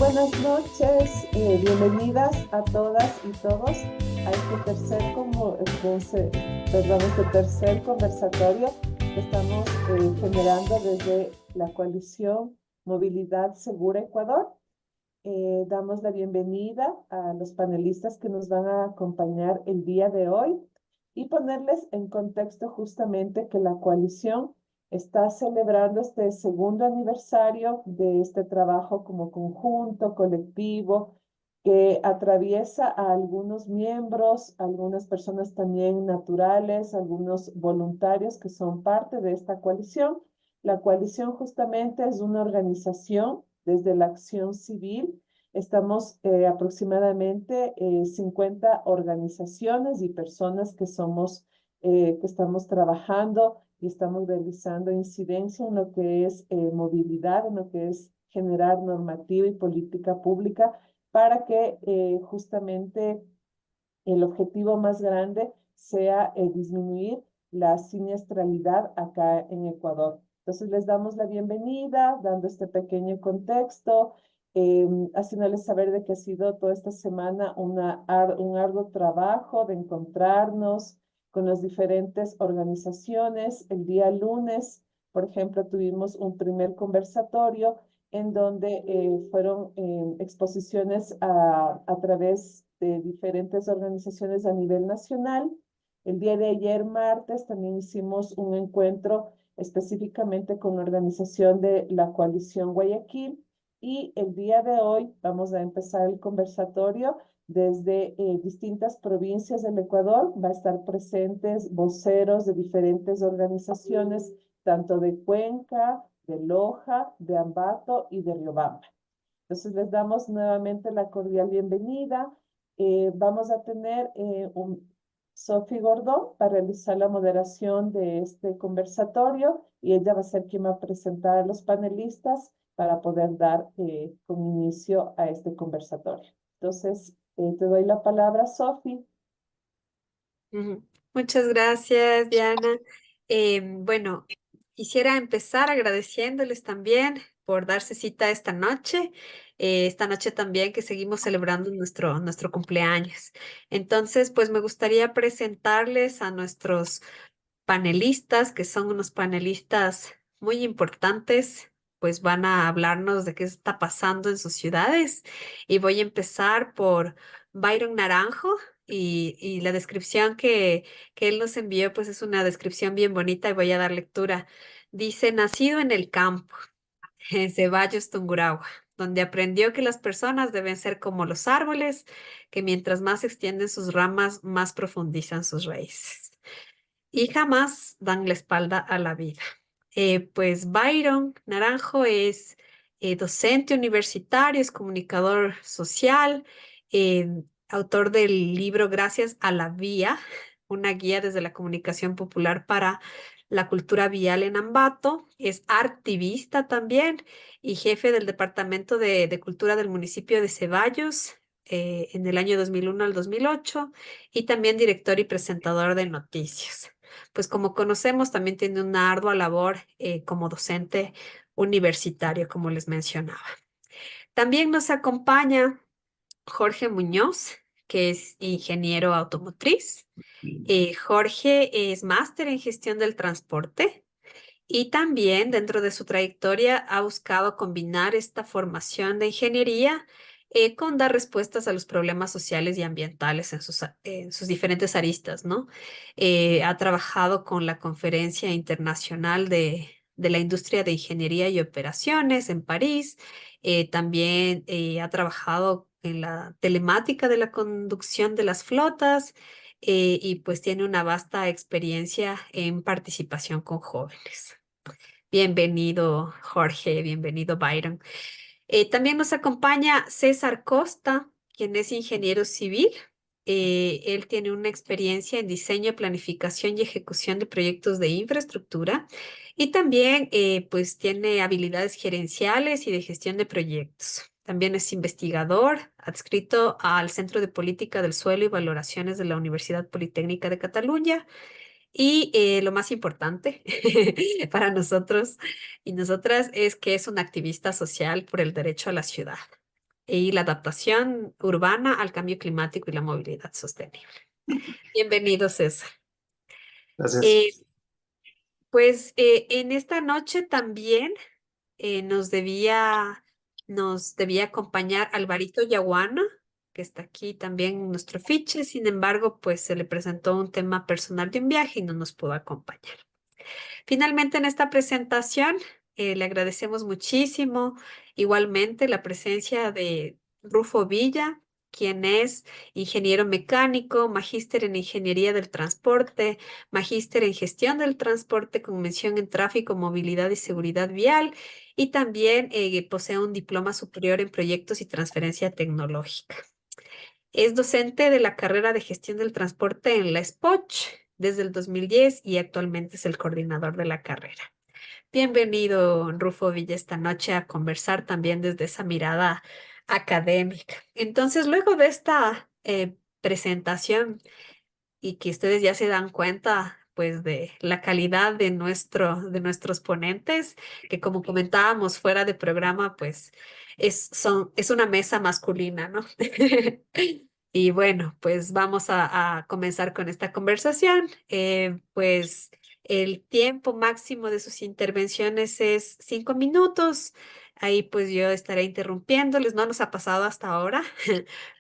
buenas noches, bienvenidas a todas y todos a este tercer conversatorio que estamos generando desde la coalición Movilidad Segura Ecuador. Damos la bienvenida a los panelistas que nos van a acompañar el día de hoy y ponerles en contexto justamente que la coalición está celebrando este segundo aniversario de este trabajo como conjunto, colectivo, que atraviesa a algunos miembros, algunas personas también naturales, algunos voluntarios que son parte de esta coalición. La coalición justamente es una organización desde la acción civil. Estamos aproximadamente 50 organizaciones y personas que estamos trabajando y estamos realizando incidencia en lo que es movilidad, en lo que es generar normativa y política pública para que justamente el objetivo más grande sea disminuir la siniestralidad acá en Ecuador. Entonces les damos la bienvenida, dando este pequeño contexto, haciéndoles saber de que ha sido toda esta semana un arduo trabajo de encontrarnos con las diferentes organizaciones. El día lunes, por ejemplo, tuvimos un primer conversatorio en donde fueron exposiciones a través de diferentes organizaciones a nivel nacional. El día de ayer, martes, también hicimos un encuentro específicamente con la organización de la Coalición Guayaquil y el día de hoy vamos a empezar el conversatorio desde distintas provincias del Ecuador. Va a estar presentes voceros de diferentes organizaciones, tanto de Cuenca, de Loja, de Ambato y de Riobamba. Entonces les damos nuevamente la cordial bienvenida. Vamos a tener Sophie Gordón para realizar la moderación de este conversatorio y ella va a ser quien va a presentar a los panelistas para poder dar con inicio a este conversatorio. Entonces, te doy la palabra, Sophie. Ujú. Muchas gracias, Diana. Bueno, quisiera empezar agradeciéndoles también por darse cita esta noche también que seguimos celebrando nuestro cumpleaños. Entonces, pues me gustaría presentarles a nuestros panelistas, que son unos panelistas muy importantes, pues van a hablarnos de qué está pasando en sus ciudades. Y voy a empezar por Byron Naranjo y la descripción que él nos envió, pues es una descripción bien bonita y voy a dar lectura. Dice, nacido en el campo, en Ceballos, Tungurahua, donde aprendió que las personas deben ser como los árboles, que mientras más extienden sus ramas, más profundizan sus raíces y jamás dan la espalda a la vida. Pues Byron Naranjo es docente universitario, es comunicador social, autor del libro Gracias a la Vía, una guía desde la comunicación popular para la cultura vial en Ambato. Es activista también y jefe del Departamento de Cultura del municipio de Ceballos en el año 2001 al 2008 y también director y presentador de noticias. Pues como conocemos, también tiene una ardua labor como docente universitario, como les mencionaba. También nos acompaña Jorge Muñoz, que es ingeniero automotriz. Jorge es máster en gestión del transporte y también dentro de su trayectoria ha buscado combinar esta formación de ingeniería con dar respuestas a los problemas sociales y ambientales en sus diferentes aristas, ¿no? Ha trabajado con la Conferencia Internacional de la Industria de Ingeniería y Operaciones en París. También ha trabajado en la telemática de la conducción de las flotas y pues tiene una vasta experiencia en participación con jóvenes. Bienvenido, Jorge, bienvenido, Byron. También nos acompaña César Costa, quien es ingeniero civil. Él tiene una experiencia en diseño, planificación y ejecución de proyectos de infraestructura y también pues tiene habilidades gerenciales y de gestión de proyectos. También es investigador, adscrito al Centro de Política del Suelo y Valoraciones de la Universidad Politécnica de Cataluña y lo más importante para nosotros y nosotras es que es un activista social por el derecho a la ciudad. y la adaptación urbana al cambio climático y la movilidad sostenible. Bienvenido, César. Gracias. Eh, en esta noche también eh, nos debía, nos debía acompañar Alvarito Yaguana, que está aquí también en nuestro fiche. Sin embargo, pues se le presentó un tema personal de un viaje y no nos pudo acompañar. Finalmente, en esta presentación, le agradecemos muchísimo igualmente la presencia de Rufo Villa, quien es ingeniero mecánico, magíster en ingeniería del transporte, magíster en gestión del transporte con mención en tráfico, movilidad y seguridad vial, y también posee un diploma superior en proyectos y transferencia tecnológica. Es docente de la carrera de gestión del transporte en la SPOCH desde el 2010 y actualmente es el coordinador de la carrera. Bienvenido, Rufo Villa, esta noche a conversar también desde esa mirada académica. Entonces, luego de esta presentación y que ustedes ya se dan cuenta, pues, de la calidad de de nuestros ponentes, que como comentábamos fuera de programa, pues, es una mesa masculina, ¿no? Y bueno, pues vamos a comenzar con esta conversación. Pues el tiempo máximo de sus intervenciones es 5 minutos. Ahí pues yo estaré interrumpiéndoles. No nos ha pasado hasta ahora,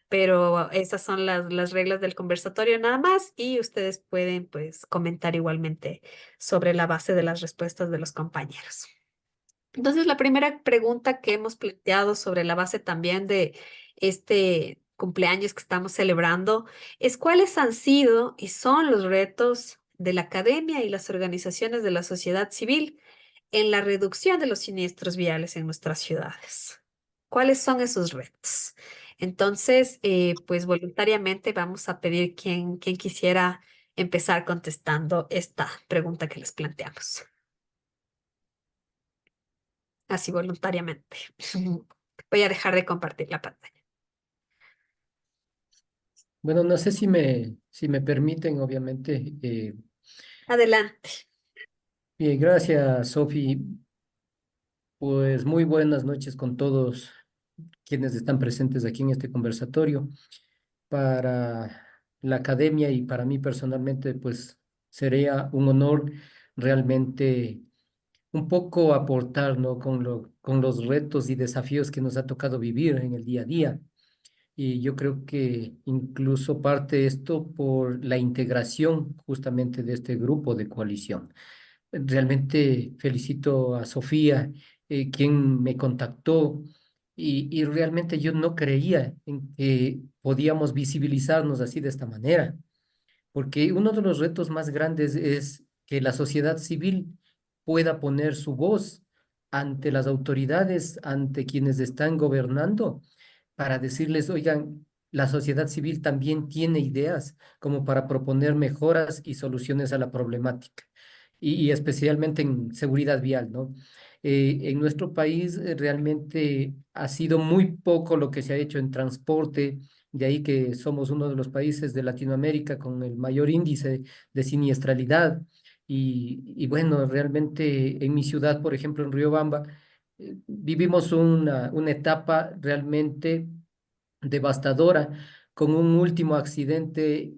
pero esas son las reglas del conversatorio nada más y ustedes pueden pues comentar igualmente sobre la base de las respuestas de los compañeros. Entonces, la primera pregunta que hemos planteado sobre la base también de este cumpleaños que estamos celebrando es cuáles han sido y son los retos de la academia y las organizaciones de la sociedad civil en la reducción de los siniestros viales en nuestras ciudades. ¿Cuáles son esos retos? Entonces, pues voluntariamente vamos a pedir quien quisiera empezar contestando esta pregunta que les planteamos. Así voluntariamente. Voy a dejar de compartir la pantalla. Bueno, no sé si me permiten, obviamente. Adelante. Bien, gracias, Sofi. Pues muy buenas noches con todos quienes están presentes aquí en este conversatorio. Para la academia y para mí personalmente, pues sería un honor realmente un poco aportar, ¿no? Con los retos y desafíos que nos ha tocado vivir en el día a día. Y yo creo que incluso parte esto por la integración justamente de este grupo de coalición. Realmente felicito a Sofía, quien me contactó, y realmente yo no creía en que podíamos visibilizarnos así de esta manera, porque uno de los retos más grandes es que la sociedad civil pueda poner su voz ante las autoridades, ante quienes están gobernando, para decirles, oigan, la sociedad civil también tiene ideas como para proponer mejoras y soluciones a la problemática, y especialmente en seguridad vial, ¿no? En nuestro país realmente ha sido muy poco lo que se ha hecho en transporte, de ahí que somos uno de los países de Latinoamérica con el mayor índice de siniestralidad. Y bueno, realmente en mi ciudad, por ejemplo, en Riobamba, vivimos una etapa realmente devastadora con un último accidente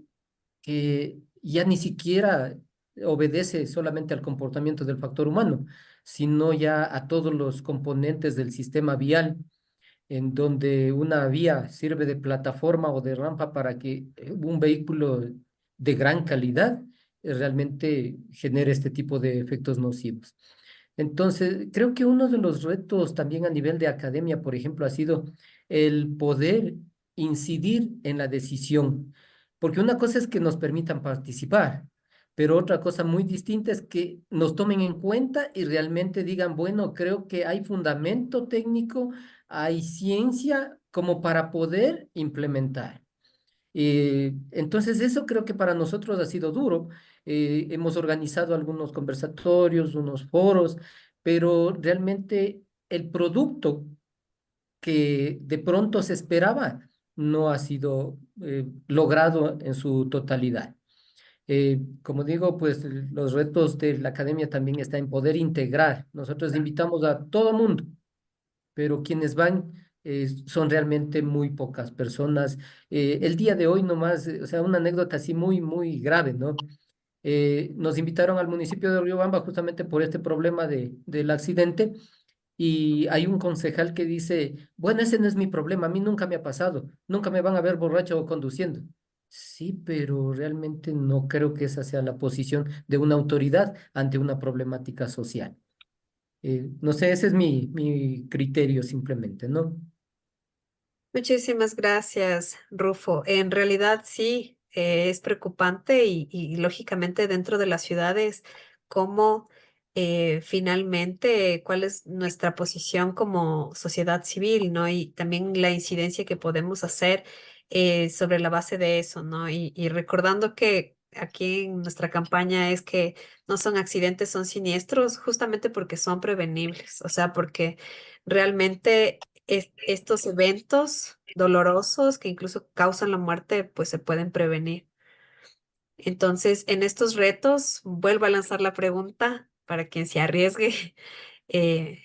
que ya ni siquiera obedece solamente al comportamiento del factor humano, sino ya a todos los componentes del sistema vial, en donde una vía sirve de plataforma o de rampa para que un vehículo de gran calidad realmente genere este tipo de efectos nocivos. Entonces, creo que uno de los retos también a nivel de academia, por ejemplo, ha sido el poder incidir en la decisión, porque una cosa es que nos permitan participar, pero otra cosa muy distinta es que nos tomen en cuenta y realmente digan, bueno, creo que hay fundamento técnico, hay ciencia como para poder implementar. Entonces, eso creo que para nosotros ha sido duro. Hemos organizado algunos conversatorios, unos foros, pero realmente el producto que de pronto se esperaba no ha sido logrado en su totalidad. Como digo, pues los retos de la academia también está en poder integrar. Nosotros invitamos a todo mundo, pero quienes van son realmente muy pocas personas. El día de hoy nomás, o sea, una anécdota así muy, muy grave, ¿no? Nos invitaron al municipio de Riobamba justamente por este problema del accidente y hay un concejal que dice, bueno, ese no es mi problema, a mí nunca me ha pasado, nunca me van a ver borracho o conduciendo. Sí, pero realmente no creo que esa sea la posición de una autoridad ante una problemática social. No sé, ese es mi criterio simplemente, ¿no? Muchísimas gracias, Rufo. En realidad sí, es preocupante y lógicamente dentro de las ciudades, cómo finalmente, cuál es nuestra posición como sociedad civil, ¿no? Y también la incidencia que podemos hacer sobre la base de eso, ¿no? Y recordando que aquí en nuestra campaña es que no son accidentes, son siniestros, justamente porque son prevenibles, o sea, porque realmente estos eventos dolorosos que incluso causan la muerte, pues se pueden prevenir. Entonces, en estos retos, vuelvo a lanzar la pregunta para quien se arriesgue eh,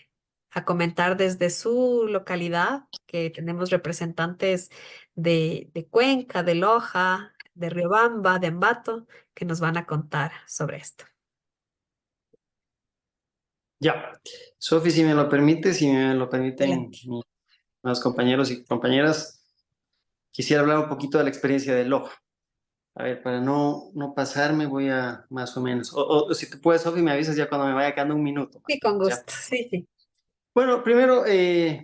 a comentar desde su localidad, que tenemos representantes de Cuenca, de Loja, de Riobamba, de Ambato, que nos van a contar sobre esto. Ya, Sofi, si me lo permite, si me lo permiten Adelante. mis compañeros y compañeras, quisiera hablar un poquito de la experiencia de Loja. A ver, para no pasarme, voy a más o menos, o si tú puedes, Sofi, me avisas ya cuando me vaya quedando un minuto, más Sí, o con menos, ¿ya? gusto. Sí, sí. Bueno, primero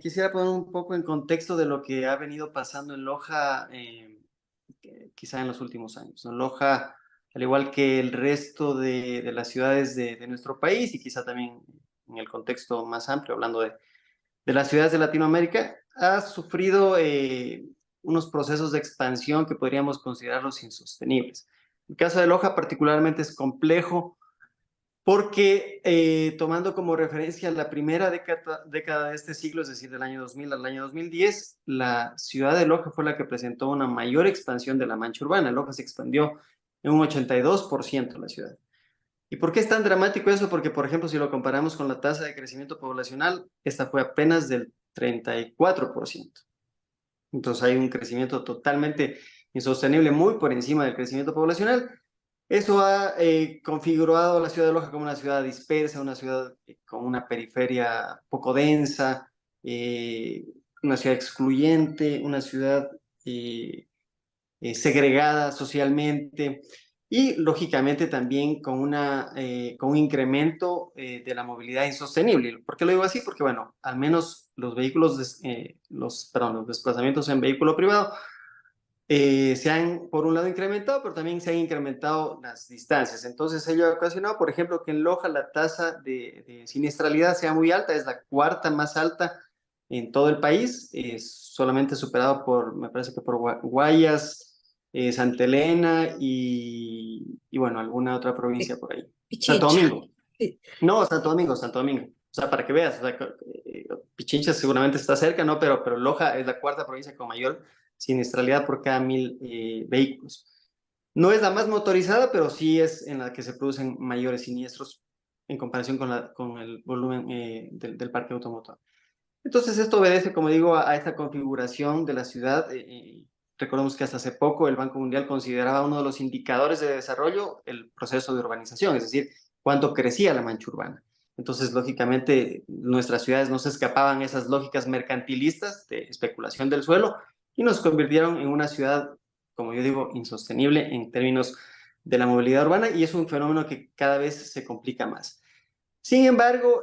quisiera poner un poco en contexto de lo que ha venido pasando en Loja, quizá en los últimos años, ¿no? Loja, al igual que el resto de las ciudades de nuestro país y quizá también en el contexto más amplio, hablando de las ciudades de Latinoamérica, ha sufrido unos procesos de expansión que podríamos considerarlos insostenibles. El caso de Loja particularmente es complejo porque tomando como referencia la primera década de este siglo, es decir, del año 2000 al año 2010, la ciudad de Loja fue la que presentó una mayor expansión de la mancha urbana. Loja se expandió en un 82% la ciudad. ¿Y por qué es tan dramático eso? Porque, por ejemplo, si lo comparamos con la tasa de crecimiento poblacional, esta fue apenas del 34%. Entonces hay un crecimiento totalmente insostenible, muy por encima del crecimiento poblacional. Eso ha configurado a la ciudad de Loja como una ciudad dispersa, una ciudad con una periferia poco densa, eh, una ciudad excluyente, una ciudad segregada socialmente y lógicamente también con un incremento de la movilidad insostenible. ¿Por qué lo digo así? Porque, bueno, al menos los vehículos, los desplazamientos en vehículo privado se han, por un lado, incrementado, pero también se han incrementado las distancias. Entonces, ello ha ocasionado, por ejemplo, que en Loja la tasa de siniestralidad sea muy alta, es la cuarta más alta en todo el país, solamente superado por, me parece que por Guayas, Santa Elena y, bueno, alguna otra provincia por ahí. Santo Pichincha. Domingo. Sí. No, Santo Domingo, Santo Domingo. O sea, para que veas, o sea, Pichincha seguramente está cerca, ¿no? Pero Loja es la cuarta provincia con mayor siniestralidad por cada 1000 vehículos. No es la más motorizada, pero sí es en la que se producen mayores siniestros en comparación con el volumen del parque automotor. Entonces, esto obedece, como digo, a esta configuración de la ciudad. Recordemos que hasta hace poco el Banco Mundial consideraba uno de los indicadores de desarrollo el proceso de urbanización, es decir, cuánto crecía la mancha urbana. Entonces, lógicamente, nuestras ciudades no se escapaban esas lógicas mercantilistas de especulación del suelo y nos convirtieron en una ciudad, como yo digo, insostenible en términos de la movilidad urbana y es un fenómeno que cada vez se complica más. Sin embargo,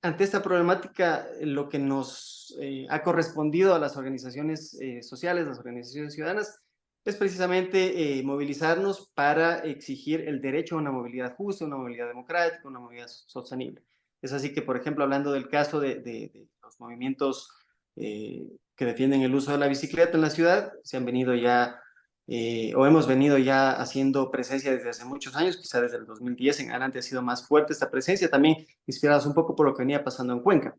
ante esta problemática, lo que nos ha correspondido a las organizaciones sociales, las organizaciones ciudadanas, es precisamente movilizarnos para exigir el derecho a una movilidad justa, una movilidad democrática, una movilidad sostenible. Es así que, por ejemplo, hablando del caso de los movimientos que defienden el uso de la bicicleta en la ciudad, se han venido ya o hemos venido ya haciendo presencia desde hace muchos años, quizá desde el 2010 en adelante ha sido más fuerte esta presencia, también inspirados un poco por lo que venía pasando en Cuenca.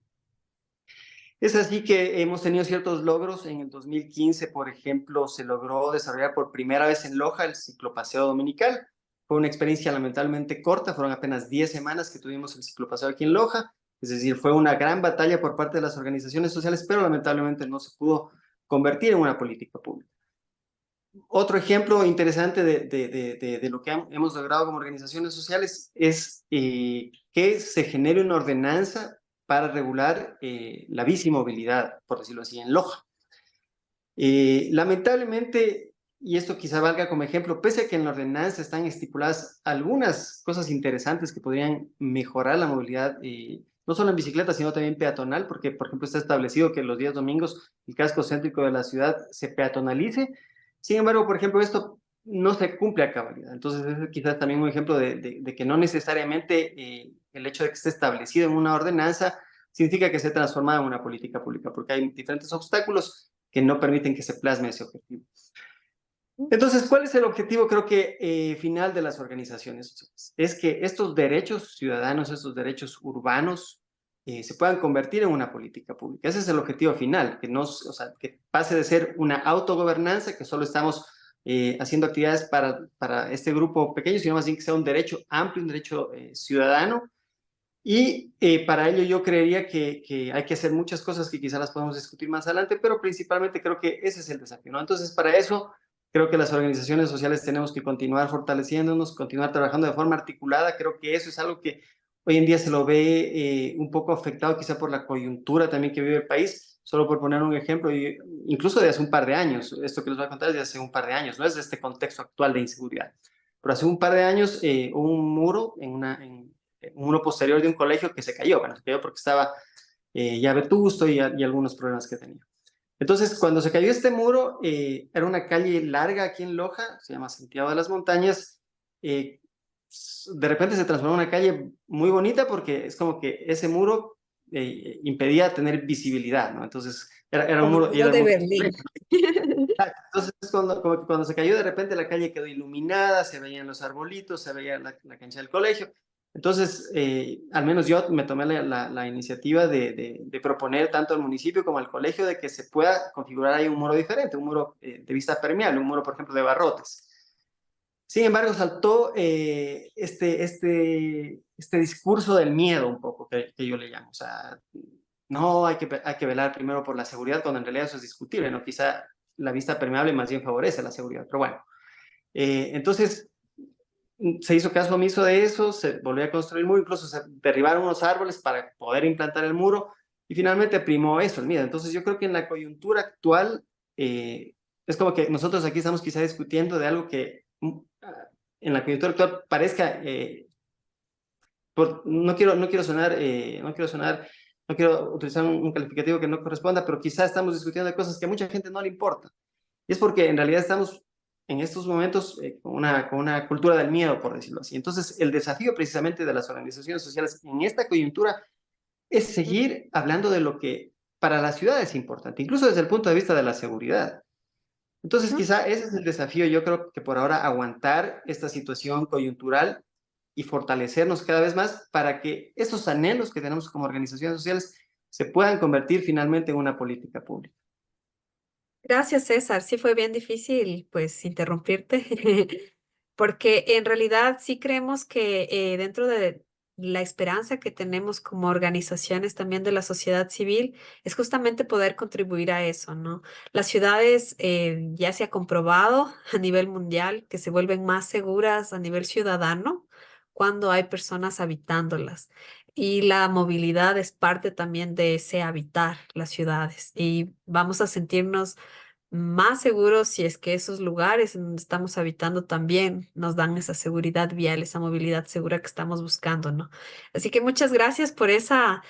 Es así que hemos tenido ciertos logros. En el 2015, por ejemplo, se logró desarrollar por primera vez en Loja el ciclopaseo dominical. Fue una experiencia lamentablemente corta, fueron apenas 10 semanas que tuvimos el ciclopaseo aquí en Loja. Es decir, fue una gran batalla por parte de las organizaciones sociales, pero lamentablemente no se pudo convertir en una política pública. Otro ejemplo interesante de lo que hemos logrado como organizaciones sociales es que se genere una ordenanza para regular la bicimovilidad, por decirlo así, en Loja. Lamentablemente, y esto quizá valga como ejemplo, pese a que en la ordenanza están estipuladas algunas cosas interesantes que podrían mejorar la movilidad, no solo en bicicleta, sino también peatonal, porque, por ejemplo, está establecido que los días domingos el casco céntrico de la ciudad se peatonalice. Sin embargo, por ejemplo, esto no se cumple a cabalidad. Entonces, es quizás también un ejemplo de que no necesariamente el hecho de que esté establecido en una ordenanza significa que se transforma en una política pública, porque hay diferentes obstáculos que no permiten que se plasme ese objetivo. Entonces, ¿cuál es el objetivo, creo que, final de las organizaciones sociales? Es que estos derechos ciudadanos, estos derechos urbanos, se puedan convertir en una política pública. Ese es el objetivo final, que, o sea, que pase de ser una autogobernanza, que solo estamos haciendo actividades para este grupo pequeño, sino más bien que sea un derecho amplio, un derecho ciudadano. Y para ello yo creería que hay que hacer muchas cosas que quizás las podemos discutir más adelante, pero principalmente creo que ese es el desafío, ¿no? Entonces, para eso creo que las organizaciones sociales tenemos que continuar fortaleciéndonos, continuar trabajando de forma articulada. Creo que eso es algo que hoy en día se lo ve un poco afectado quizá por la coyuntura también que vive el país. Solo por poner un ejemplo, incluso de hace un par de años, esto que les voy a contar es de hace un par de años, no es de este contexto actual de inseguridad. Pero hace un par de años hubo un muro uno posterior de un colegio que se cayó. Bueno, se cayó porque estaba ya vetusto y algunos problemas que tenía. Entonces, cuando se cayó este muro, era una calle larga aquí en Loja, se llama Santiago de las Montañas. De repente se transformó en una calle muy bonita porque es como que ese muro impedía tener visibilidad, ¿no? Entonces, era un Como el muro... muro de Berlín. Entonces, como que cuando se cayó, de repente la calle quedó iluminada, se veían los arbolitos, se veía la cancha del colegio. Entonces, al menos yo me tomé la iniciativa de proponer tanto al municipio como al colegio de que se pueda configurar ahí un muro diferente, un muro de vista permeable, un muro, por ejemplo, de barrotes. Sin embargo, saltó este discurso del miedo un poco que yo le llamo. O sea, no hay que velar primero por la seguridad, cuando en realidad eso es discutible, ¿no? Quizá la vista permeable más bien favorece la seguridad, pero bueno. Entonces, se hizo caso omiso de eso, se volvió a construir el muro, incluso se derribaron unos árboles para poder implantar el muro, y finalmente primó eso, el miedo. Entonces, yo creo que en la coyuntura actual, es como que nosotros aquí estamos quizá discutiendo de algo que en la coyuntura actual parezca, no quiero utilizar un calificativo que no corresponda, pero quizá estamos discutiendo de cosas que a mucha gente no le importa. Y es porque en realidad estamos en estos momentos con una cultura del miedo, por decirlo así. Entonces, el desafío precisamente de las organizaciones sociales en esta coyuntura es seguir hablando de lo que para la ciudad es importante, incluso desde el punto de vista de la seguridad. Entonces, quizá ese es el desafío, yo creo que por ahora aguantar esta situación coyuntural y fortalecernos cada vez más para que esos anhelos que tenemos como organizaciones sociales se puedan convertir finalmente en una política pública. Gracias, César. Sí fue bien difícil, pues, interrumpirte, porque en realidad sí creemos que dentro de la esperanza que tenemos como organizaciones también de la sociedad civil es justamente poder contribuir a eso, ¿no? Las ciudades ya se ha comprobado a nivel mundial que se vuelven más seguras a nivel ciudadano cuando hay personas habitándolas. Y la movilidad es parte también de ese habitar las ciudades. Y vamos a sentirnos más seguros si es que esos lugares en donde estamos habitando también nos dan esa seguridad vial, esa movilidad segura que estamos buscando, ¿no? Así que muchas gracias por ese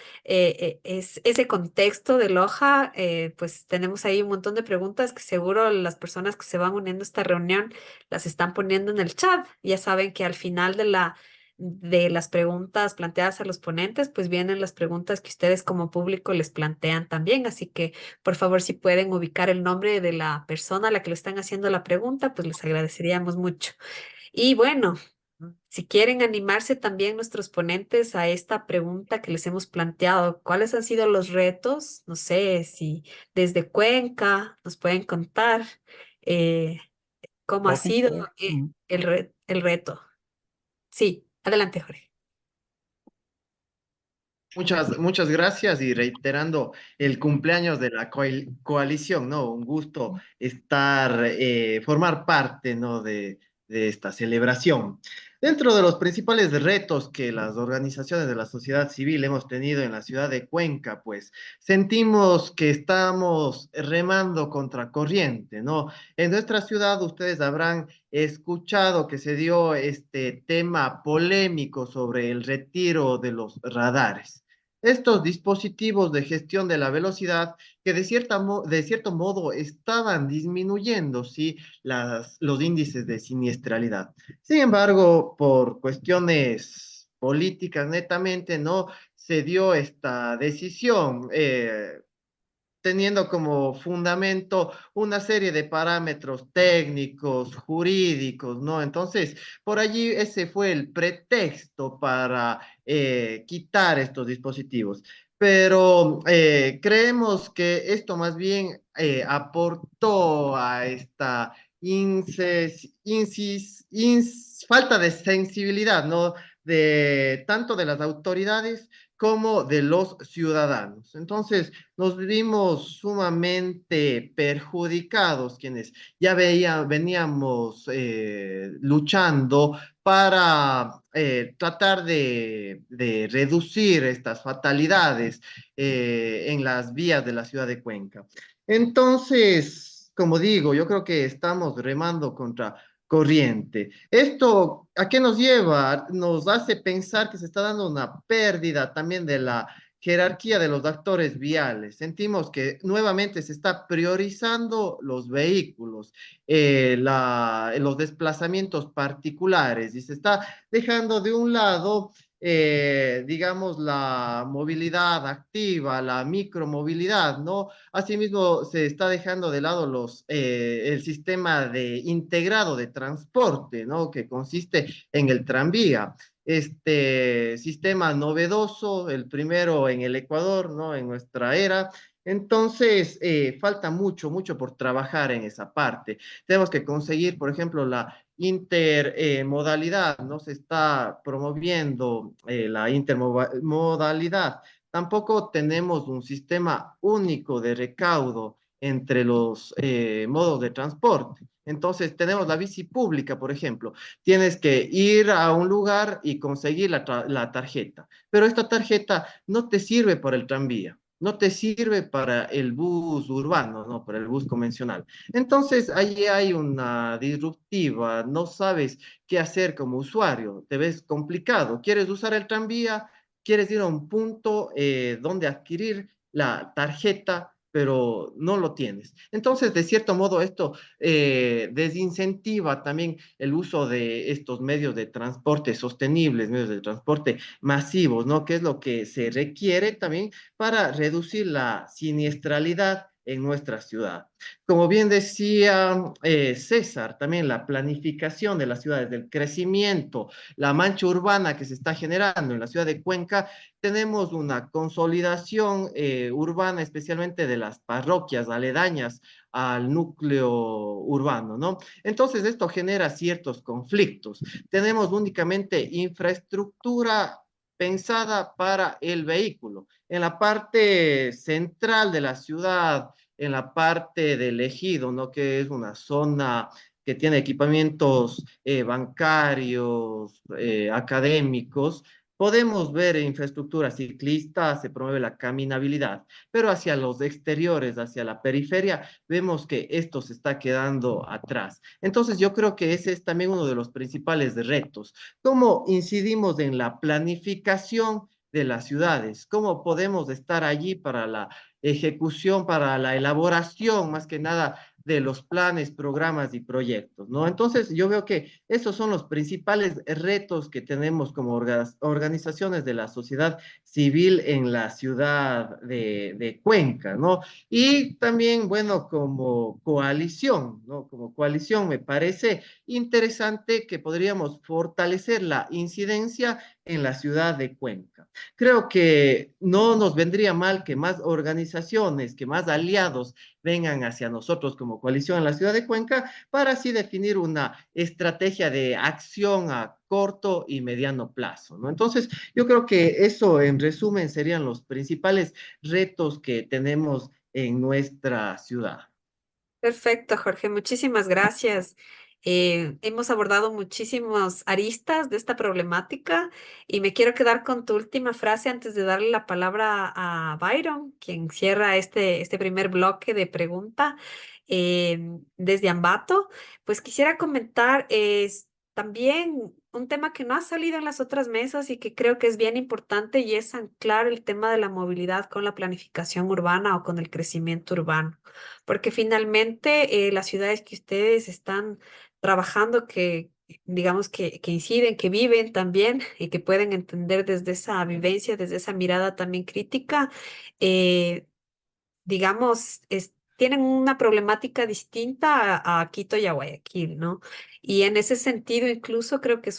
contexto de Loja. Pues tenemos ahí un montón de preguntas que seguro las personas que se van uniendo a esta reunión las están poniendo en el chat. Ya saben que al final de las preguntas planteadas a los ponentes, pues vienen las preguntas que ustedes como público les plantean también. Así que por favor, si pueden ubicar el nombre de la persona a la que le están haciendo la pregunta, pues les agradeceríamos mucho. Y bueno, si quieren animarse también nuestros ponentes a esta pregunta que les hemos planteado, ¿cuáles han sido los retos? No sé si desde Cuenca nos pueden contar eh, cómo ha Sofi, sido el reto. Sí, adelante, Jorge. Muchas gracias y reiterando el cumpleaños de la coalición, ¿no? Un gusto estar, formar parte, ¿no? De esta celebración. Dentro de los principales retos que las organizaciones de la sociedad civil hemos tenido en la ciudad de Cuenca, pues sentimos que estamos remando contra corriente, ¿no? En nuestra ciudad ustedes habrán escuchado que se dio este tema polémico sobre el retiro de los radares. Estos dispositivos de gestión de la velocidad que de cierto modo estaban disminuyendo, ¿sí? Los índices de siniestralidad. Sin embargo, por cuestiones políticas netamente, no se dio esta decisión. Teniendo como fundamento una serie de parámetros técnicos, jurídicos, ¿no? Entonces, por allí ese fue el pretexto para quitar estos dispositivos. Pero creemos que esto más bien aportó a esta falta de sensibilidad, ¿no? De tanto de las autoridades como de los ciudadanos. Entonces, nos vimos sumamente perjudicados quienes ya veníamos luchando para tratar de reducir estas fatalidades en las vías de la ciudad de Cuenca. Entonces, como digo, yo creo que estamos remando contra corriente. ¿Esto a qué nos lleva? Nos hace pensar que se está dando una pérdida también de la jerarquía de los actores viales. Sentimos que nuevamente se está priorizando los vehículos, los desplazamientos particulares y se está dejando de un lado, digamos, la movilidad activa, la micromovilidad, ¿no? Asimismo, se está dejando de lado el sistema integrado de transporte, ¿no? Que consiste en el tranvía. Este sistema novedoso, el primero en el Ecuador, ¿no? En nuestra era. Entonces, falta mucho por trabajar en esa parte. Tenemos que conseguir, por ejemplo, la intermodalidad, ¿no? Se está promoviendo la intermodalidad. Tampoco tenemos un sistema único de recaudo entre los modos de transporte. Entonces, tenemos la bici pública, por ejemplo. Tienes que ir a un lugar y conseguir la tarjeta, pero esta tarjeta no te sirve para el tranvía, no te sirve para el bus urbano, no, para el bus convencional. Entonces, ahí hay una disruptiva, no sabes qué hacer como usuario, te ves complicado, quieres usar el tranvía, quieres ir a un punto donde adquirir la tarjeta, pero no lo tienes. Entonces, de cierto modo, esto desincentiva también el uso de estos medios de transporte sostenibles, medios de transporte masivos, ¿no? Que es lo que se requiere también para reducir la siniestralidad en nuestra ciudad. Como bien decía César, también la planificación de las ciudades, del crecimiento, la mancha urbana que se está generando en la ciudad de Cuenca, tenemos una consolidación urbana, especialmente de las parroquias aledañas al núcleo urbano, ¿no? Entonces, esto genera ciertos conflictos. Tenemos únicamente infraestructura pensada para el vehículo. En la parte central de la ciudad, en la parte del ejido, ¿no? Que es una zona que tiene equipamientos bancarios, académicos, podemos ver infraestructura ciclista, se promueve la caminabilidad, pero hacia los exteriores, hacia la periferia, vemos que esto se está quedando atrás. Entonces, yo creo que ese es también uno de los principales retos. ¿Cómo incidimos en la planificación de las ciudades? ¿Cómo podemos estar allí para la ejecución, para la elaboración, más que nada, de los planes, programas y proyectos, ¿no? Entonces, yo veo que esos son los principales retos que tenemos como organizaciones de la sociedad civil en la ciudad de Cuenca, ¿no? Y también, bueno, como coalición, ¿no? Como coalición me parece interesante que podríamos fortalecer la incidencia en la ciudad de Cuenca. Creo que no nos vendría mal que más organizaciones, que más aliados vengan hacia nosotros como coalición en la ciudad de Cuenca para así definir una estrategia de acción a corto y mediano plazo, ¿no? Entonces, yo creo que eso en resumen serían los principales retos que tenemos en nuestra ciudad. Perfecto, Jorge, muchísimas gracias. Hemos abordado muchísimos aristas de esta problemática y me quiero quedar con tu última frase antes de darle la palabra a Byron, quien cierra este primer bloque de pregunta desde Ambato. Pues quisiera comentar también un tema que no ha salido en las otras mesas y que creo que es bien importante y es anclar el tema de la movilidad con la planificación urbana o con el crecimiento urbano porque finalmente las ciudades que ustedes están trabajando, que digamos que inciden, que viven también y que pueden entender desde esa vivencia, desde esa mirada también crítica, eh, digamos, tienen una problemática distinta a Quito y a Guayaquil, ¿no? Y en ese sentido, incluso creo que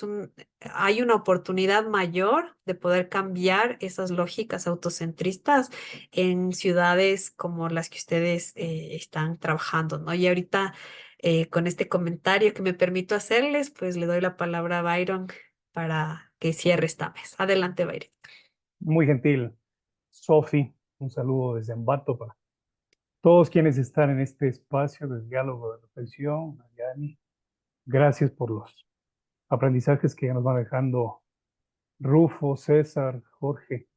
hay una oportunidad mayor de poder cambiar esas lógicas autocentristas en ciudades como las que ustedes están trabajando, ¿no? Y ahorita, con este comentario que me permito hacerles, pues le doy la palabra a Byron para que cierre esta mesa. Adelante, Byron. Muy gentil. Sofi, un saludo desde Ambato para todos quienes están en este espacio de diálogo, de reflexión. Nayani, gracias por los aprendizajes que nos van dejando Rufo, César, Jorge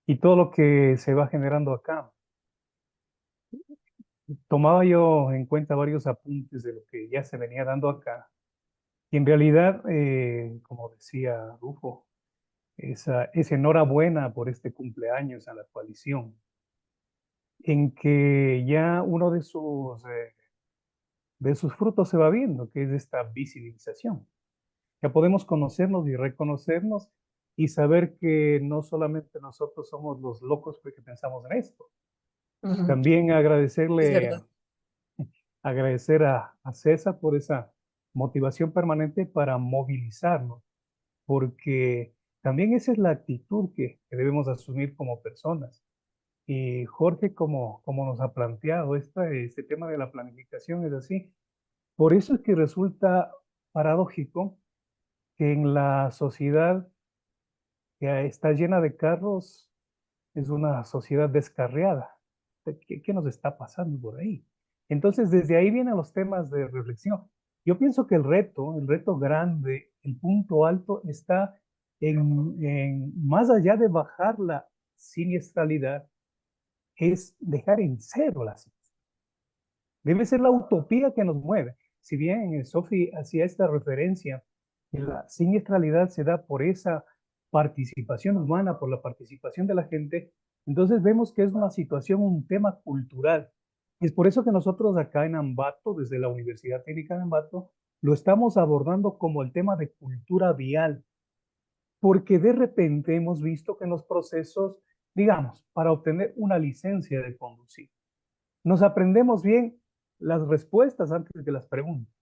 y todo lo que se va generando acá. Tomaba yo en cuenta varios apuntes de lo que ya se venía dando acá. Y en realidad, como decía Rufo, es enhorabuena por este cumpleaños a la coalición, en que ya uno de sus frutos se va viendo, que es esta visibilización. Ya podemos conocernos y reconocernos y saber que no solamente nosotros somos los locos porque pensamos en esto. Ujú. También Es verdad. agradecer a César por esa motivación permanente para movilizarnos, porque también esa es la actitud que debemos asumir como personas. Y Jorge, como nos ha planteado, este tema de la planificación es así. Por eso es que resulta paradójico que en la sociedad que está llena de carros es una sociedad descarriada. ¿Qué nos está pasando por ahí? Entonces, desde ahí vienen los temas de reflexión. Yo pienso que el reto grande, el punto alto está más allá de bajar la siniestralidad, es dejar en cero la siniestralidad. Debe ser la utopía que nos mueve. Si bien Sofi hacía esta referencia, que la siniestralidad se da por esa participación humana, por la participación de la gente, entonces vemos que es una situación, un tema cultural. Es por eso que nosotros acá en Ambato, desde la Universidad Técnica de Ambato, lo estamos abordando como el tema de cultura vial, porque de repente hemos visto que en los procesos, digamos, para obtener una licencia de conducir, nos aprendemos bien las respuestas antes de las preguntas,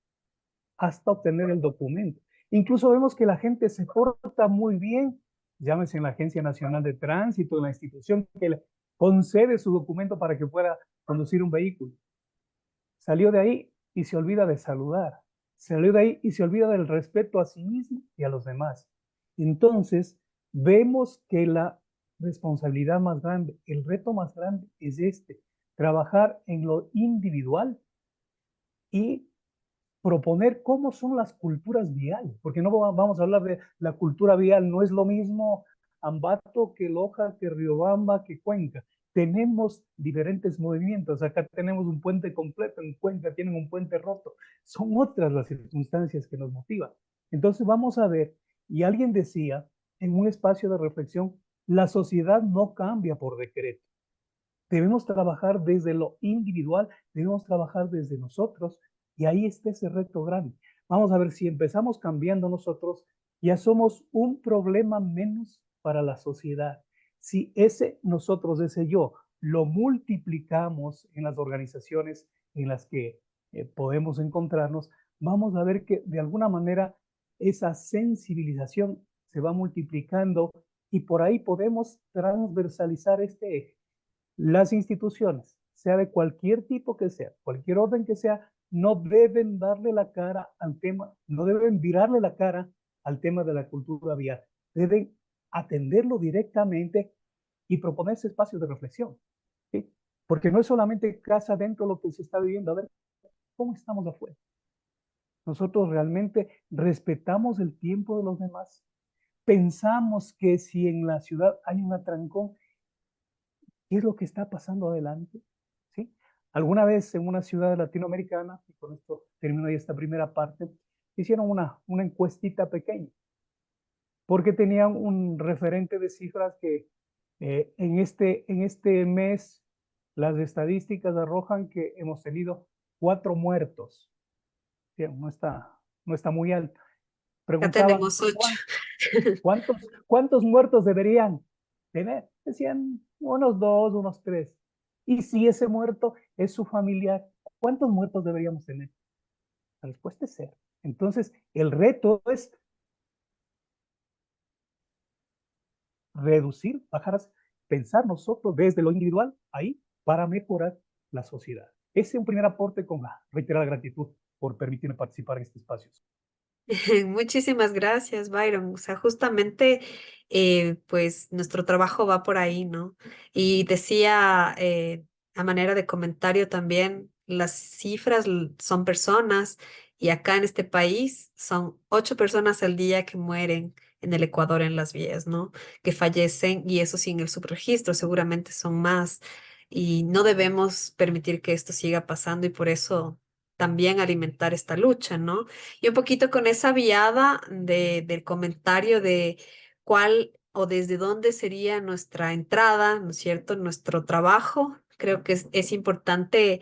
hasta obtener el documento. Incluso vemos que la gente se porta muy bien, llámese en la Agencia Nacional de Tránsito, en la institución que le concede su documento para que pueda conducir un vehículo. Salió de ahí y se olvida de saludar. Salió de ahí y se olvida del respeto a sí mismo y a los demás. Entonces, vemos que la responsabilidad más grande, el reto más grande es trabajar en lo individual y proponer cómo son las culturas viales, porque no vamos a hablar de la cultura vial, no es lo mismo Ambato que Loja, que Riobamba, que Cuenca. Tenemos diferentes movimientos, acá tenemos un puente completo, en Cuenca tienen un puente roto. Son otras las circunstancias que nos motivan. Entonces vamos a ver, y alguien decía en un espacio de reflexión, la sociedad no cambia por decreto. Debemos trabajar desde lo individual, debemos trabajar desde nosotros y ahí está ese reto grande. Vamos a ver si empezamos cambiando nosotros, ya somos un problema menos para la sociedad. Si ese yo, lo multiplicamos en las organizaciones en las que podemos encontrarnos, vamos a ver que de alguna manera esa sensibilización se va multiplicando y por ahí podemos transversalizar este eje. Las instituciones, sea de cualquier tipo que sea, cualquier orden que sea, no deben darle la cara al tema, no deben virarle la cara al tema de la cultura vial. Deben atenderlo directamente y proponerse espacios de reflexión, ¿sí? Porque no es solamente casa adentro lo que se está viviendo, a ver, ¿cómo estamos afuera? Nosotros realmente respetamos el tiempo de los demás. Pensamos que si en la ciudad hay un atrancón, ¿qué es lo que está pasando adelante? ¿Sí? Alguna vez en una ciudad latinoamericana, y con esto termino ya esta primera parte, hicieron una encuestita pequeña, porque tenían un referente de cifras que en este mes las estadísticas arrojan que hemos tenido 4 muertos. Bien, no está muy alto. Ya Preguntaban, tenemos 8. ¿cuántos muertos deberían tener? Decían unos 2, unos 3. Y si ese muerto es su familiar, ¿cuántos muertos deberíamos tener? La respuesta es 0. Entonces, el reto es reducir, bajar, pensar nosotros desde lo individual ahí para mejorar la sociedad. Ese es un primer aporte con la reiterada gratitud por permitirme participar en este espacio. Muchísimas gracias, Byron. O sea, justamente, pues nuestro trabajo va por ahí, ¿no? Y decía, a manera de comentario también, las cifras son personas y acá en este país son 8 personas al día que mueren en el Ecuador en las vías, ¿no? Que fallecen y eso sin el subregistro, seguramente son más. Y no debemos permitir que esto siga pasando y por eso también alimentar esta lucha, ¿no? Y un poquito con esa viada del comentario de cuál o desde dónde sería nuestra entrada, ¿no es cierto? Nuestro trabajo. Creo que es importante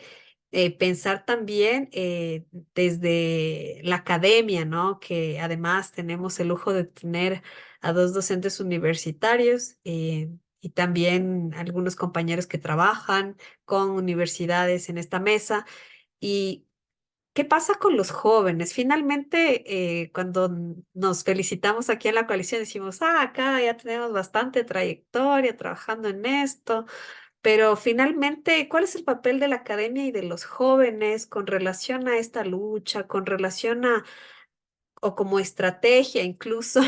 pensar también desde la academia, ¿no? Que además tenemos el lujo de tener a 2 docentes universitarios y también algunos compañeros que trabajan con universidades en esta mesa. Y ¿qué pasa con los jóvenes? Finalmente, cuando nos felicitamos aquí en la coalición, decimos, acá ya tenemos bastante trayectoria trabajando en esto, pero finalmente, ¿cuál es el papel de la academia y de los jóvenes con relación a esta lucha, con relación a, o como estrategia incluso,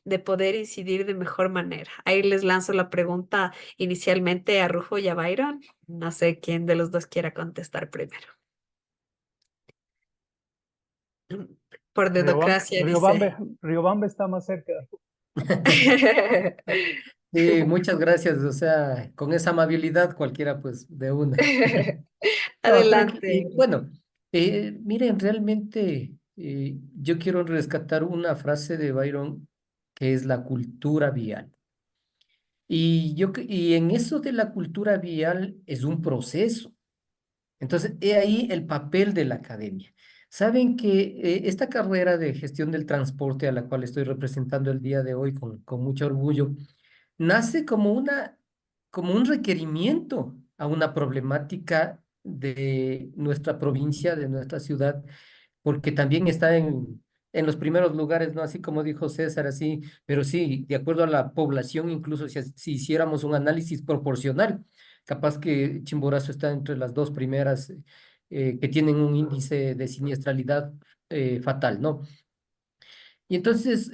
de poder incidir de mejor manera? Ahí les lanzo la pregunta inicialmente a Rufo y a Byron. No sé quién de los dos quiera contestar primero. Por dedocracia, dice. Riobamba está más cerca. Sí, muchas gracias. O sea, con esa amabilidad cualquiera pues de una. No, Adelante. bueno, miren, realmente yo quiero rescatar una frase de Byron que es la cultura vial. Y en eso de la cultura vial es un proceso. Entonces, he ahí el papel de la academia. Saben que esta carrera de gestión del transporte a la cual estoy representando el día de hoy con mucho orgullo, nace como un requerimiento a una problemática de nuestra provincia, de nuestra ciudad, porque también está en los primeros lugares, ¿no? Así como dijo César, así, pero sí, de acuerdo a la población, incluso si hiciéramos un análisis proporcional, capaz que Chimborazo está entre las 2 primeras que tienen un índice de siniestralidad fatal, ¿no? Y entonces,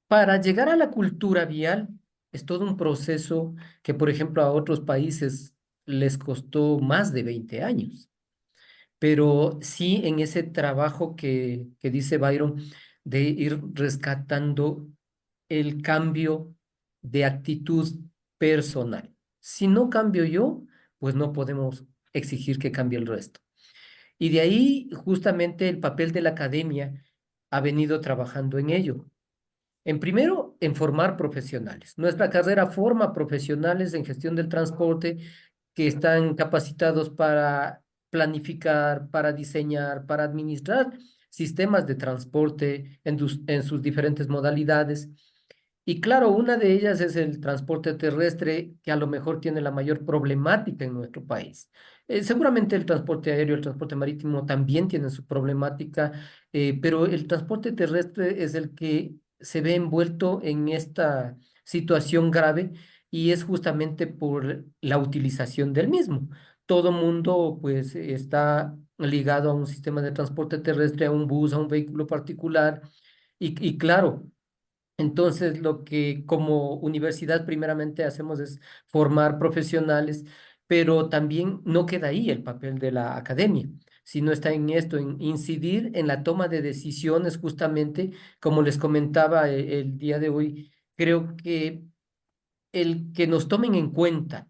para llegar a la cultura vial es todo un proceso que, por ejemplo, a otros países les costó más de 20 años. Pero sí en ese trabajo que dice Byron de ir rescatando el cambio de actitud personal. Si no cambio yo, pues no podemos exigir que cambie el resto. Y de ahí justamente el papel de la academia ha venido trabajando en ello. En primero, en formar profesionales. Nuestra carrera forma profesionales en gestión del transporte que están capacitados para planificar, para diseñar, para administrar sistemas de transporte en sus diferentes modalidades. Y claro, una de ellas es el transporte terrestre, que a lo mejor tiene la mayor problemática en nuestro país. Seguramente el transporte aéreo, el transporte marítimo también tienen su problemática, pero el transporte terrestre es el que se ve envuelto en esta situación grave y es justamente por la utilización del mismo. Todo mundo pues está ligado a un sistema de transporte terrestre, a un bus, a un vehículo particular y claro. Entonces, lo que como universidad primeramente hacemos es formar profesionales, pero también no queda ahí el papel de la academia, sino está en esto, en incidir en la toma de decisiones justamente, como les comentaba el día de hoy, creo que el que nos tomen en cuenta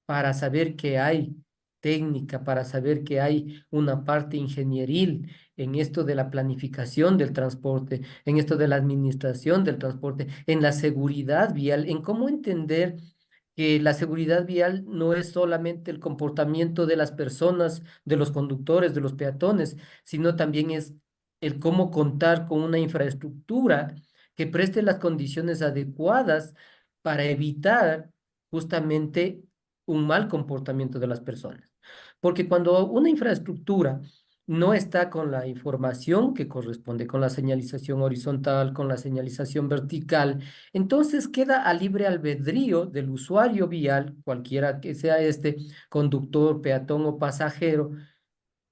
para saber que hay técnica, para saber que hay una parte ingenieril en esto de la planificación del transporte, en esto de la administración del transporte, en la seguridad vial, en cómo entender que la seguridad vial no es solamente el comportamiento de las personas, de los conductores, de los peatones, sino también es el cómo contar con una infraestructura que preste las condiciones adecuadas para evitar justamente un mal comportamiento de las personas. Porque cuando una infraestructura no está con la información que corresponde, con la señalización horizontal, con la señalización vertical, entonces queda a libre albedrío del usuario vial, cualquiera que sea este, conductor, peatón o pasajero,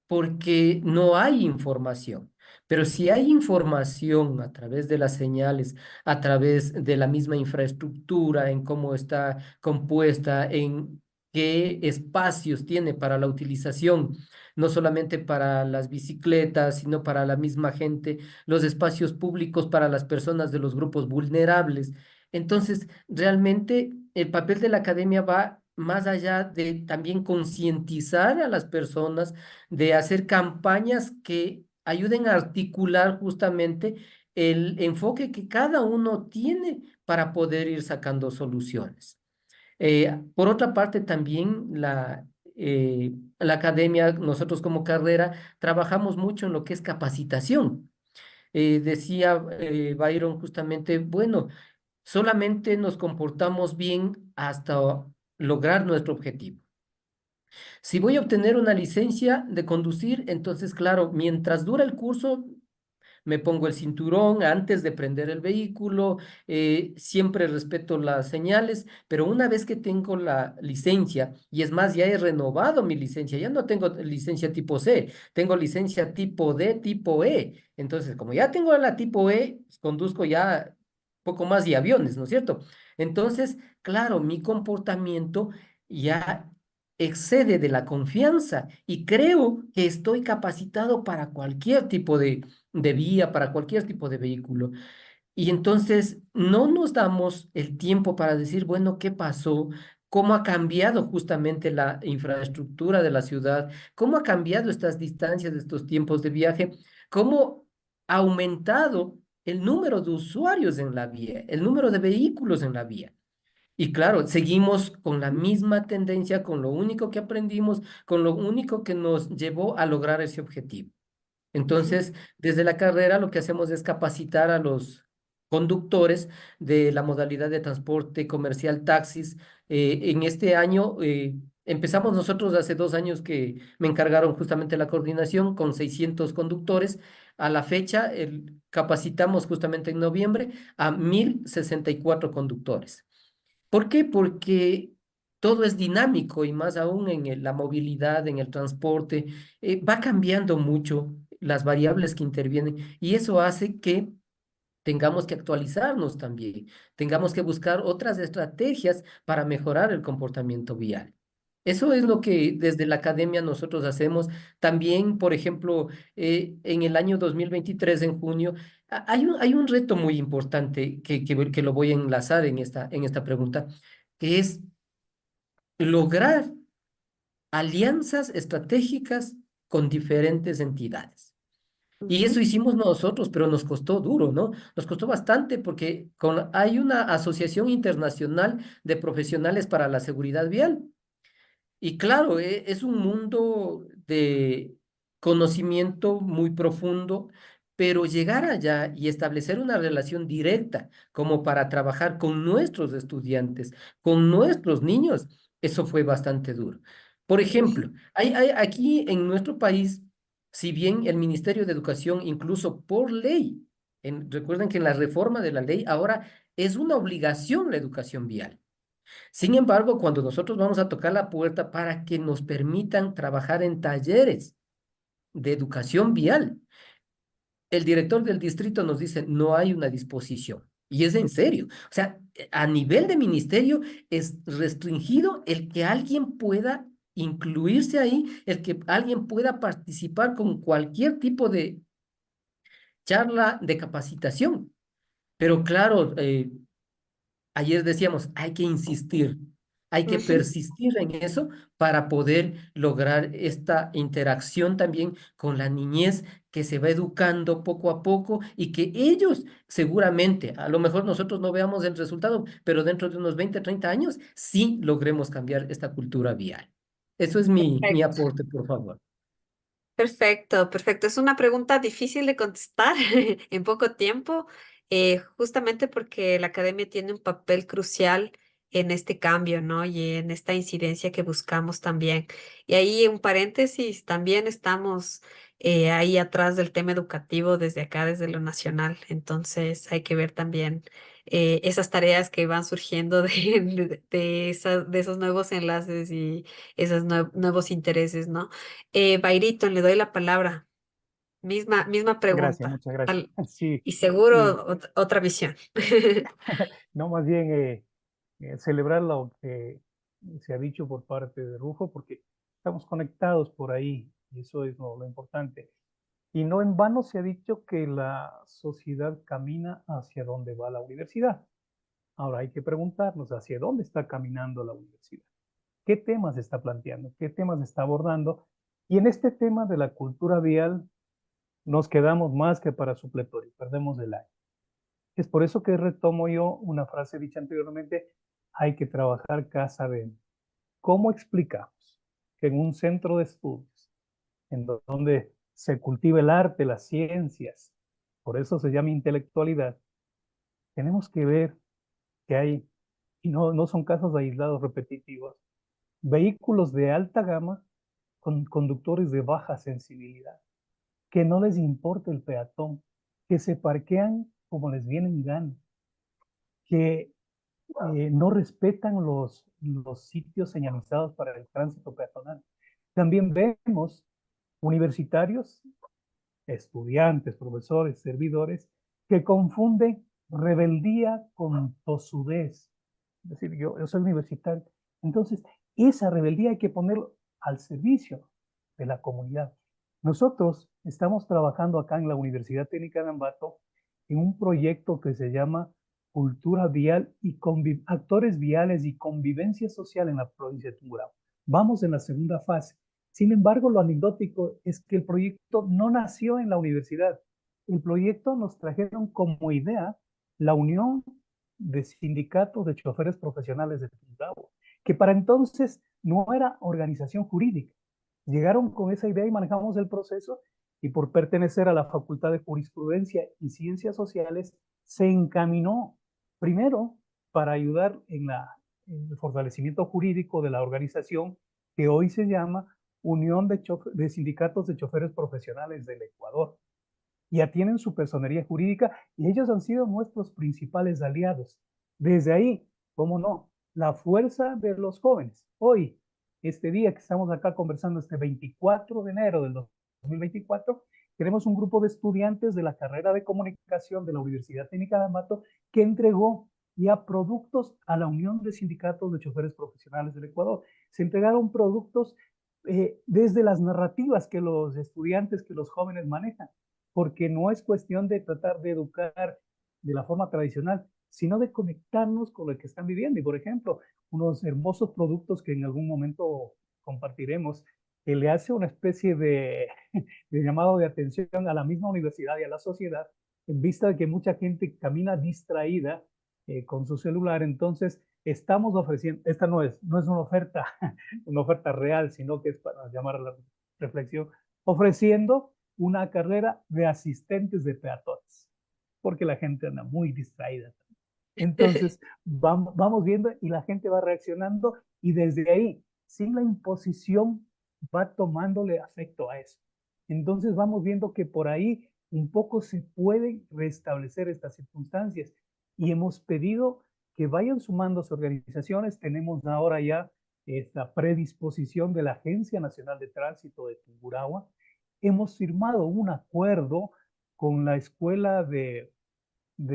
porque no hay información. Pero si hay información a través de las señales, a través de la misma infraestructura, en cómo está compuesta, en qué espacios tiene para la utilización, no solamente para las bicicletas, sino para la misma gente, los espacios públicos para las personas de los grupos vulnerables. Entonces, realmente el papel de la academia va más allá de también concientizar a las personas, de hacer campañas que ayuden a articular justamente el enfoque que cada uno tiene para poder ir sacando soluciones. Por otra parte, también la academia, nosotros como carrera, trabajamos mucho en lo que es capacitación. Decía Byron justamente, bueno, solamente nos comportamos bien hasta lograr nuestro objetivo. Si voy a obtener una licencia de conducir, entonces, claro, mientras dura el curso, me pongo el cinturón antes de prender el vehículo, siempre respeto las señales, pero una vez que tengo la licencia, y es más, ya he renovado mi licencia, ya no tengo licencia tipo C, tengo licencia tipo D, tipo E. Entonces, como ya tengo la tipo E, pues, conduzco ya poco más de aviones, ¿no es cierto? Entonces, claro, mi comportamiento ya excede de la confianza y creo que estoy capacitado para cualquier tipo de vía, para cualquier tipo de vehículo. Y entonces no nos damos el tiempo para decir, bueno, ¿qué pasó? ¿Cómo ha cambiado justamente la infraestructura de la ciudad? ¿Cómo ha cambiado estas distancias, estos tiempos de viaje? ¿Cómo ha aumentado el número de usuarios en la vía, el número de vehículos en la vía? Y claro, seguimos con la misma tendencia, con lo único que aprendimos, con lo único que nos llevó a lograr ese objetivo. Entonces, desde la carrera lo que hacemos es capacitar a los conductores de la modalidad de transporte comercial taxis. En este año empezamos nosotros hace 2 años que me encargaron justamente la coordinación con 600 conductores. A la fecha, capacitamos justamente en noviembre a 1.064 conductores. ¿Por qué? Porque todo es dinámico y más aún en la movilidad, en el transporte, va cambiando mucho las variables que intervienen y eso hace que tengamos que actualizarnos también, tengamos que buscar otras estrategias para mejorar el comportamiento vial. Eso es lo que desde la academia nosotros hacemos. También, por ejemplo, en el año 2023, en junio, hay un reto muy importante que lo voy a enlazar en esta pregunta, que es lograr alianzas estratégicas con diferentes entidades. Y eso Ujú, hicimos nosotros, pero nos costó duro, ¿no? Nos costó bastante porque hay una asociación internacional de profesionales para la seguridad vial. Y claro, es un mundo de conocimiento muy profundo, pero llegar allá y establecer una relación directa como para trabajar con nuestros estudiantes, con nuestros niños, eso fue bastante duro. Por ujú, ejemplo, aquí en nuestro país, si bien el Ministerio de Educación, incluso por ley, Recuerden que en la reforma de la ley ahora es una obligación la educación vial. Sin embargo, cuando nosotros vamos a tocar la puerta para que nos permitan trabajar en talleres de educación vial, el director del distrito nos dice, no hay una disposición. Y es en serio. O sea, a nivel de ministerio es restringido el que alguien pueda incluirse ahí, el que alguien pueda participar con cualquier tipo de charla de capacitación. Pero claro, ayer decíamos, hay que insistir, hay que Ujú. persistir en eso para poder lograr esta interacción también con la niñez que se va educando poco a poco y que ellos seguramente, a lo mejor nosotros no veamos el resultado, pero dentro de unos 20, 30 años sí logremos cambiar esta cultura vial. Eso es mi Perfecto. aporte, por favor. Perfecto, perfecto. Es una pregunta difícil de contestar en poco tiempo, justamente porque la academia tiene un papel crucial en este cambio, ¿no? Y en esta incidencia que buscamos también. Y ahí un paréntesis, también estamos ahí atrás del tema educativo desde acá, desde lo nacional. Entonces hay que ver también esas tareas que van surgiendo de esos nuevos enlaces y esos nuevos intereses, ¿no? Bayriton, le doy la palabra. Misma Gracias, pregunta. muchas gracias. Sí, Y y seguro otra visión. no más bien celebrar lo que se ha dicho por parte de Rufo, porque estamos conectados por ahí y eso es lo importante. Y no en vano se ha dicho que la sociedad camina hacia donde va la universidad. Ahora hay que preguntarnos hacia dónde está caminando la universidad, qué temas está planteando, qué temas está abordando. Y en este tema de la cultura vial nos quedamos más que para supletorio, perdemos el año. Es por eso que retomo yo una frase dicha anteriormente, hay que trabajar casa adentro. ¿Cómo explicamos que en un centro de estudios, en donde se cultiva el arte, las ciencias, por eso se llama intelectualidad, tenemos que ver que hay, y no son casos aislados repetitivos, vehículos de alta gama con conductores de baja sensibilidad, que no les importa el peatón, que se parquean como les viene en gana, que no respetan los sitios señalizados para el tránsito peatonal. También vemos universitarios, estudiantes, profesores, servidores, que confunden rebeldía con tosudez. Es decir, yo soy universitario. Entonces, esa rebeldía hay que ponerlo al servicio de la comunidad. Nosotros estamos trabajando acá en la Universidad Técnica de Ambato en un proyecto que se llama Cultura Vial y Actores Viales y Convivencia Social en la provincia de Tungurahua. Vamos en la segunda fase. Sin embargo, lo anecdótico es que el proyecto no nació en la universidad. El proyecto nos trajeron como idea la Unión de Sindicatos de Choferes Profesionales de Tungurahua, que para entonces no era organización jurídica. Llegaron con esa idea y manejamos el proceso y por pertenecer a la Facultad de Jurisprudencia y Ciencias Sociales se encaminó primero para ayudar en el fortalecimiento jurídico de la organización que hoy se llama Unión de Sindicatos de Choferes Profesionales del Ecuador. Ya tienen su personería jurídica y ellos han sido nuestros principales aliados. Desde ahí, cómo no, la fuerza de los jóvenes. Hoy, este día que estamos acá conversando, este 24 de enero del 2024, tenemos un grupo de estudiantes de la carrera de comunicación de la Universidad Técnica de Ambato que entregó ya productos a la Unión de Sindicatos de Choferes Profesionales del Ecuador. Se entregaron productos desde las narrativas que los estudiantes, que los jóvenes manejan, porque no es cuestión de tratar de educar de la forma tradicional, sino de conectarnos con lo que están viviendo. Y por ejemplo, unos hermosos productos que en algún momento compartiremos, que le hace una especie de llamado de atención a la misma universidad y a la sociedad, en vista de que mucha gente camina distraída con su celular. Entonces, estamos ofreciendo, esta no es una oferta real, sino que es para llamar a la reflexión, ofreciendo una carrera de asistentes de peatones, porque la gente anda muy distraída. Entonces, vamos viendo y la gente va reaccionando y desde ahí, sin la imposición, va tomándole afecto a eso. Entonces, vamos viendo que por ahí un poco se pueden restablecer estas circunstancias. Y hemos pedido que vayan sumándose organizaciones. Tenemos ahora ya esta predisposición de la Agencia Nacional de Tránsito de Tungurahua. Hemos firmado un acuerdo con la Escuela de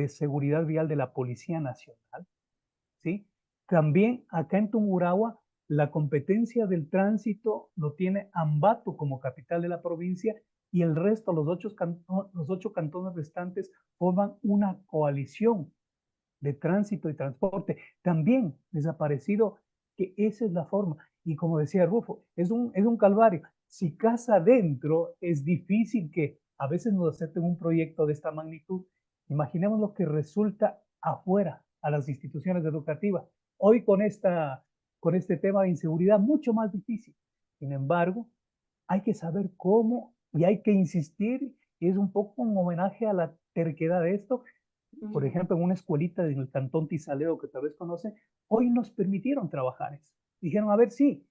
Seguridad Vial de la Policía Nacional, ¿sí? También acá en Tungurahua, la competencia del tránsito lo tiene Ambato como capital de la provincia y el resto, los 8 cantones restantes, forman una coalición de tránsito y transporte. También les ha parecido que esa es la forma. Y como decía Rufo, es un calvario. Si casa adentro es difícil que a veces nos acepten un proyecto de esta magnitud. Imaginemos lo que resulta afuera, a las instituciones educativas. Hoy con este tema de inseguridad, mucho más difícil. Sin embargo, hay que saber cómo y hay que insistir. Y es un poco un homenaje a la terquedad de esto. Por ejemplo, en una escuelita en el cantón Tizaleo, que tal vez conocen, hoy nos permitieron trabajar eso. Dijeron, a ver, sí,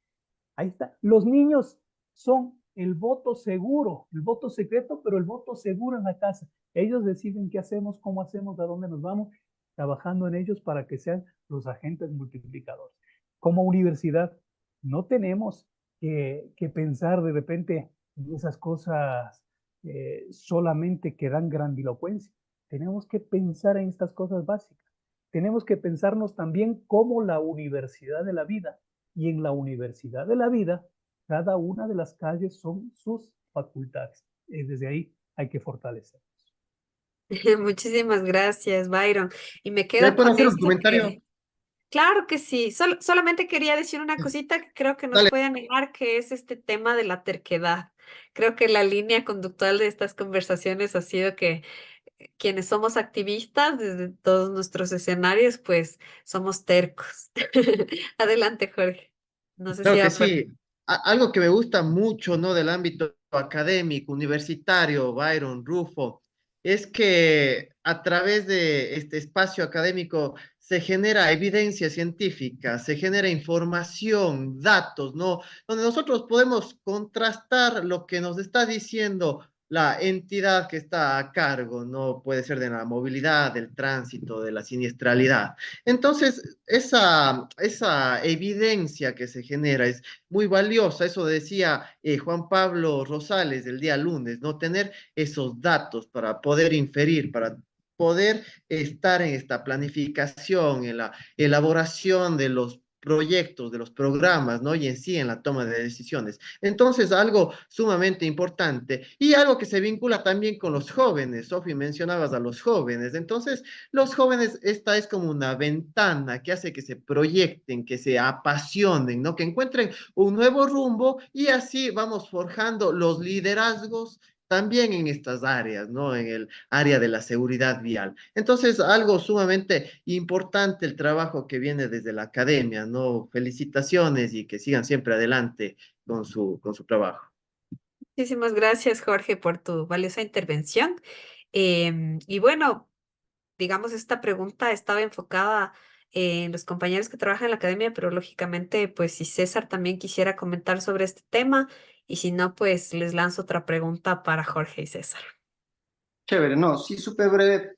ahí está. Los niños son el voto seguro, el voto secreto, pero el voto seguro en la casa. Ellos deciden qué hacemos, cómo hacemos, a dónde nos vamos, trabajando en ellos para que sean los agentes multiplicadores. Como universidad, no tenemos que pensar de repente en esas cosas solamente que dan grandilocuencia. Tenemos que pensar en estas cosas básicas. Tenemos que pensarnos también como la universidad de la vida. Y en la universidad de la vida, cada una de las calles son sus facultades. Desde ahí hay que fortalecerlos. Muchísimas gracias, Byron. Y me ¿Ya quedo puedo con hacer un esto comentario? que, claro que sí, solamente quería decir una cosita que creo que nos Dale. puede animar, que es este tema de la terquedad. Creo que la línea conductual de estas conversaciones ha sido que quienes somos activistas desde todos nuestros escenarios, pues somos tercos. Adelante, Jorge. No sé si Claro que va por... sí. Algo que me gusta mucho, ¿no? Del ámbito académico, universitario, Byron, Rufo, es que a través de este espacio académico se genera evidencia científica, se genera información, datos, ¿no? Donde nosotros podemos contrastar lo que nos está diciendo la entidad que está a cargo, ¿no? Puede ser de la movilidad, del tránsito, de la siniestralidad. Entonces, esa evidencia que se genera es muy valiosa. Eso decía Juan Pablo Rosales el día lunes, ¿no? Tener esos datos para poder inferir, para poder estar en esta planificación, en la elaboración de los proyectos, de los programas, ¿no? Y en sí en la toma de decisiones. Entonces, algo sumamente importante y algo que se vincula también con los jóvenes. Sofi, mencionabas a los jóvenes. Entonces, los jóvenes, esta es como una ventana que hace que se proyecten, que se apasionen, ¿no? Que encuentren un nuevo rumbo y así vamos forjando los liderazgos también en estas áreas, ¿no? En el área de la seguridad vial. Entonces, algo sumamente importante el trabajo que viene desde la academia, ¿no? Felicitaciones y que sigan siempre adelante con su trabajo. Muchísimas gracias, Jorge, por tu valiosa intervención. Y bueno, digamos, esta pregunta estaba enfocada en los compañeros que trabajan en la academia, pero lógicamente, pues si César también quisiera comentar sobre este tema, y si no, pues les lanzo otra pregunta para Jorge y César. Chévere, no, sí, súper breve,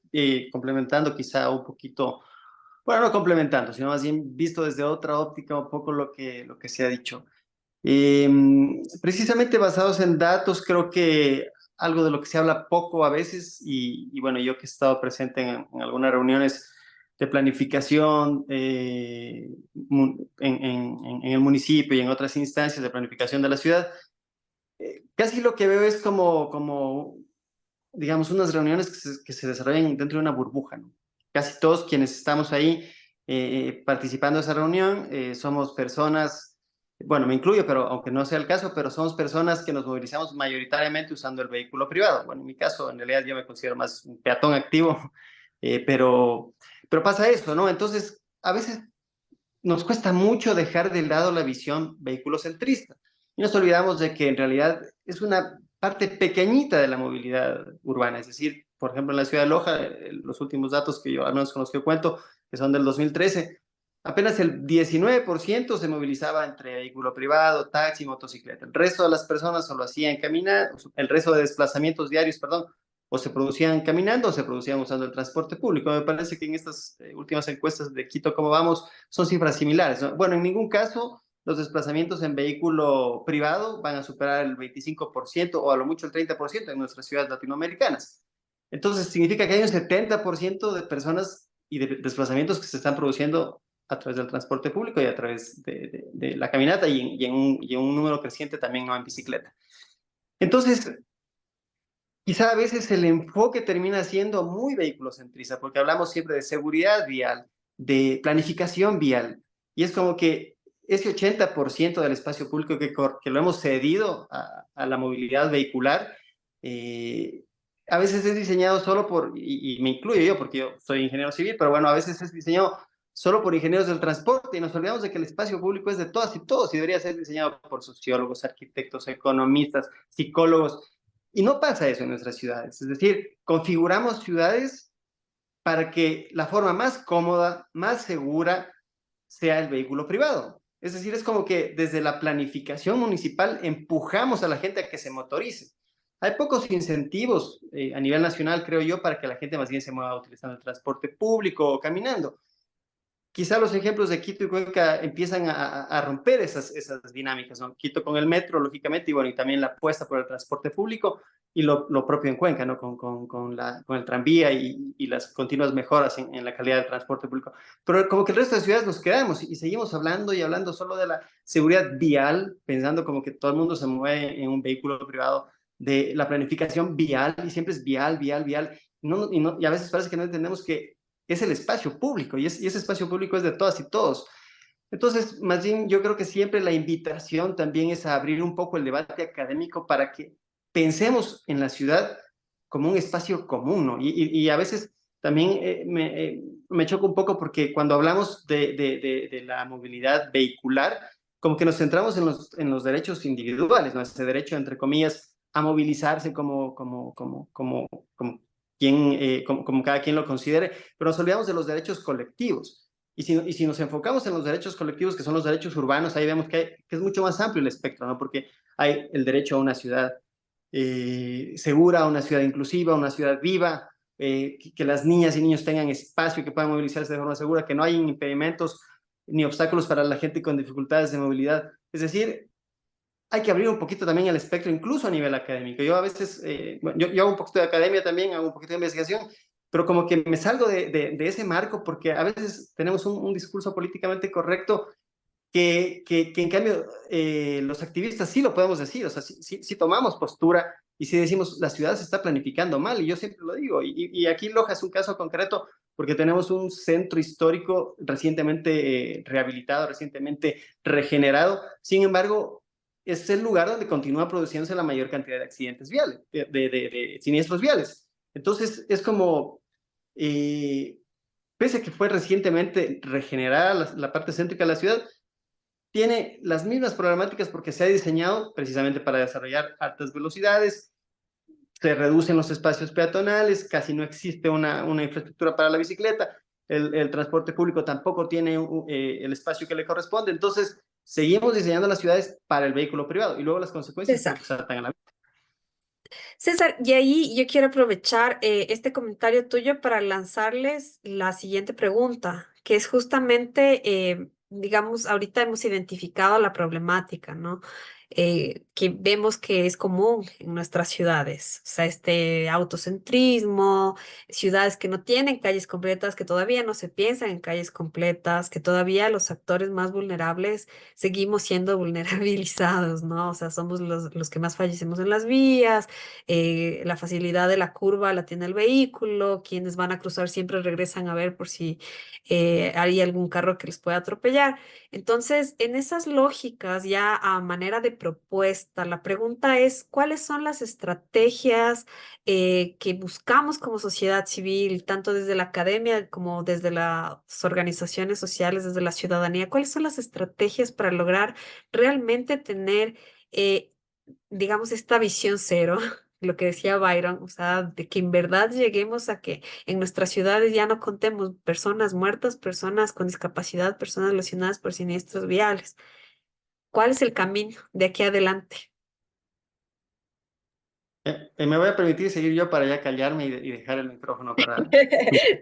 complementando quizá un poquito, bueno, no complementando, sino más bien visto desde otra óptica un poco lo que se ha dicho. Eh, Precisamente basados en datos, creo que algo de lo que se habla poco a veces, y bueno, yo que he estado presente en algunas reuniones de planificación en el municipio y en otras instancias de planificación de la ciudad, casi lo que veo es como digamos, unas reuniones que se desarrollan dentro de una burbuja, ¿no? Casi todos quienes estamos ahí participando de esa reunión somos personas, bueno, me incluyo, pero aunque no sea el caso, pero somos personas que nos movilizamos mayoritariamente usando el vehículo privado. Bueno, en mi caso, en realidad yo me considero más un peatón activo, pero pasa eso, ¿no? Entonces, a veces nos cuesta mucho dejar de lado la visión vehiculocentrista. Y nos olvidamos de que en realidad es una parte pequeñita de la movilidad urbana. Es decir, por ejemplo, en la ciudad de Loja, los últimos datos que yo, al menos con los que cuento, que son del 2013, apenas el 19% se movilizaba entre vehículo privado, taxi, motocicleta. El resto de las personas solo hacían caminar, el resto de desplazamientos diarios, perdón, o se producían caminando o se producían usando el transporte público. Me parece que en estas últimas encuestas de Quito, ¿cómo vamos?, son cifras similares, ¿no? Bueno, en ningún caso los desplazamientos en vehículo privado van a superar el 25% o a lo mucho el 30% en nuestras ciudades latinoamericanas. Entonces, significa que hay un 70% de personas y de desplazamientos que se están produciendo a través del transporte público y a través de la caminata y en un número creciente también no en bicicleta. Entonces, quizá a veces el enfoque termina siendo muy vehiculocentrista, porque hablamos siempre de seguridad vial, de planificación vial, y es como que ese 80% del espacio público que lo hemos cedido a la movilidad vehicular, a veces es diseñado solo y me incluyo yo, porque yo soy ingeniero civil, pero bueno, a veces es diseñado solo por ingenieros del transporte, y nos olvidamos de que el espacio público es de todas y todos, y debería ser diseñado por sociólogos, arquitectos, economistas, psicólogos, y no pasa eso en nuestras ciudades. Es decir, configuramos ciudades para que la forma más cómoda, más segura, sea el vehículo privado. Es decir, es como que desde la planificación municipal empujamos a la gente a que se motorice. Hay pocos incentivos a nivel nacional, creo yo, para que la gente más bien se mueva utilizando el transporte público o caminando. Quizá los ejemplos de Quito y Cuenca empiezan a romper esas dinámicas, ¿no? Quito con el metro, lógicamente, y bueno, y también la apuesta por el transporte público, y lo propio en Cuenca, ¿no? Con el tranvía y las continuas mejoras en la calidad del transporte público. Pero como que el resto de ciudades nos quedamos y seguimos hablando y hablando solo de la seguridad vial, pensando como que todo el mundo se mueve en un vehículo privado, de la planificación vial, y siempre es vial, vial, vial, y a veces parece que no entendemos que es el espacio público, y ese espacio público es de todas y todos. Entonces, más bien, yo creo que siempre la invitación también es a abrir un poco el debate académico para que pensemos en la ciudad como un espacio común, ¿no? Y a veces también me choca un poco porque cuando hablamos de la movilidad vehicular, como que nos centramos en los derechos individuales, ¿no? Ese derecho, entre comillas, a movilizarse como cada quien lo considere, pero nos olvidamos de los derechos colectivos. Y si nos enfocamos en los derechos colectivos, que son los derechos urbanos, ahí vemos que es mucho más amplio el espectro, ¿no? Porque hay el derecho a una ciudad segura, a una ciudad inclusiva, a una ciudad viva, que las niñas y niños tengan espacio, que puedan movilizarse de forma segura, que no hay impedimentos ni obstáculos para la gente con dificultades de movilidad. Es decir, hay que abrir un poquito también el espectro, incluso a nivel académico. Yo a veces, bueno, yo hago un poquito de academia también, hago un poquito de investigación, pero como que me salgo de ese marco porque a veces tenemos un discurso políticamente correcto que en cambio los activistas sí lo podemos decir, o sea, sí tomamos postura y sí decimos, la ciudad se está planificando mal, y yo siempre lo digo, y aquí Loja es un caso concreto porque tenemos un centro histórico recientemente rehabilitado, recientemente regenerado, sin embargo, es el lugar donde continúa produciéndose la mayor cantidad de accidentes viales, de siniestros viales. Entonces, es como, pese a que fue recientemente regenerada la parte céntrica de la ciudad, tiene las mismas problemáticas porque se ha diseñado precisamente para desarrollar altas velocidades, se reducen los espacios peatonales, casi no existe una infraestructura para la bicicleta, el transporte público tampoco tiene el espacio que le corresponde, entonces seguimos diseñando las ciudades para el vehículo privado y luego las consecuencias César. pues, saltan a la vista. César, y ahí yo quiero aprovechar este comentario tuyo para lanzarles la siguiente pregunta, que es justamente, digamos, ahorita hemos identificado la problemática, ¿no? Que vemos que es común en nuestras ciudades, o sea, este autocentrismo, ciudades que no tienen calles completas, que todavía no se piensan en calles completas, que todavía los actores más vulnerables seguimos siendo vulnerabilizados, ¿no? O sea, somos los que más fallecemos en las vías, la facilidad de la curva la tiene el vehículo, quienes van a cruzar siempre regresan a ver por si hay algún carro que les pueda atropellar. Entonces, en esas lógicas, ya a manera de propuesta, la pregunta es, ¿cuáles son las estrategias que buscamos como sociedad civil, tanto desde la academia como desde las organizaciones sociales, desde la ciudadanía? ¿Cuáles son las estrategias para lograr realmente tener, digamos, esta visión cero? Lo que decía Byron, o sea, de que en verdad lleguemos a que en nuestras ciudades ya no contemos personas muertas, personas con discapacidad, personas lesionadas por siniestros viales. ¿Cuál es el camino de aquí adelante? Me voy a permitir seguir yo para ya callarme y dejar el micrófono para...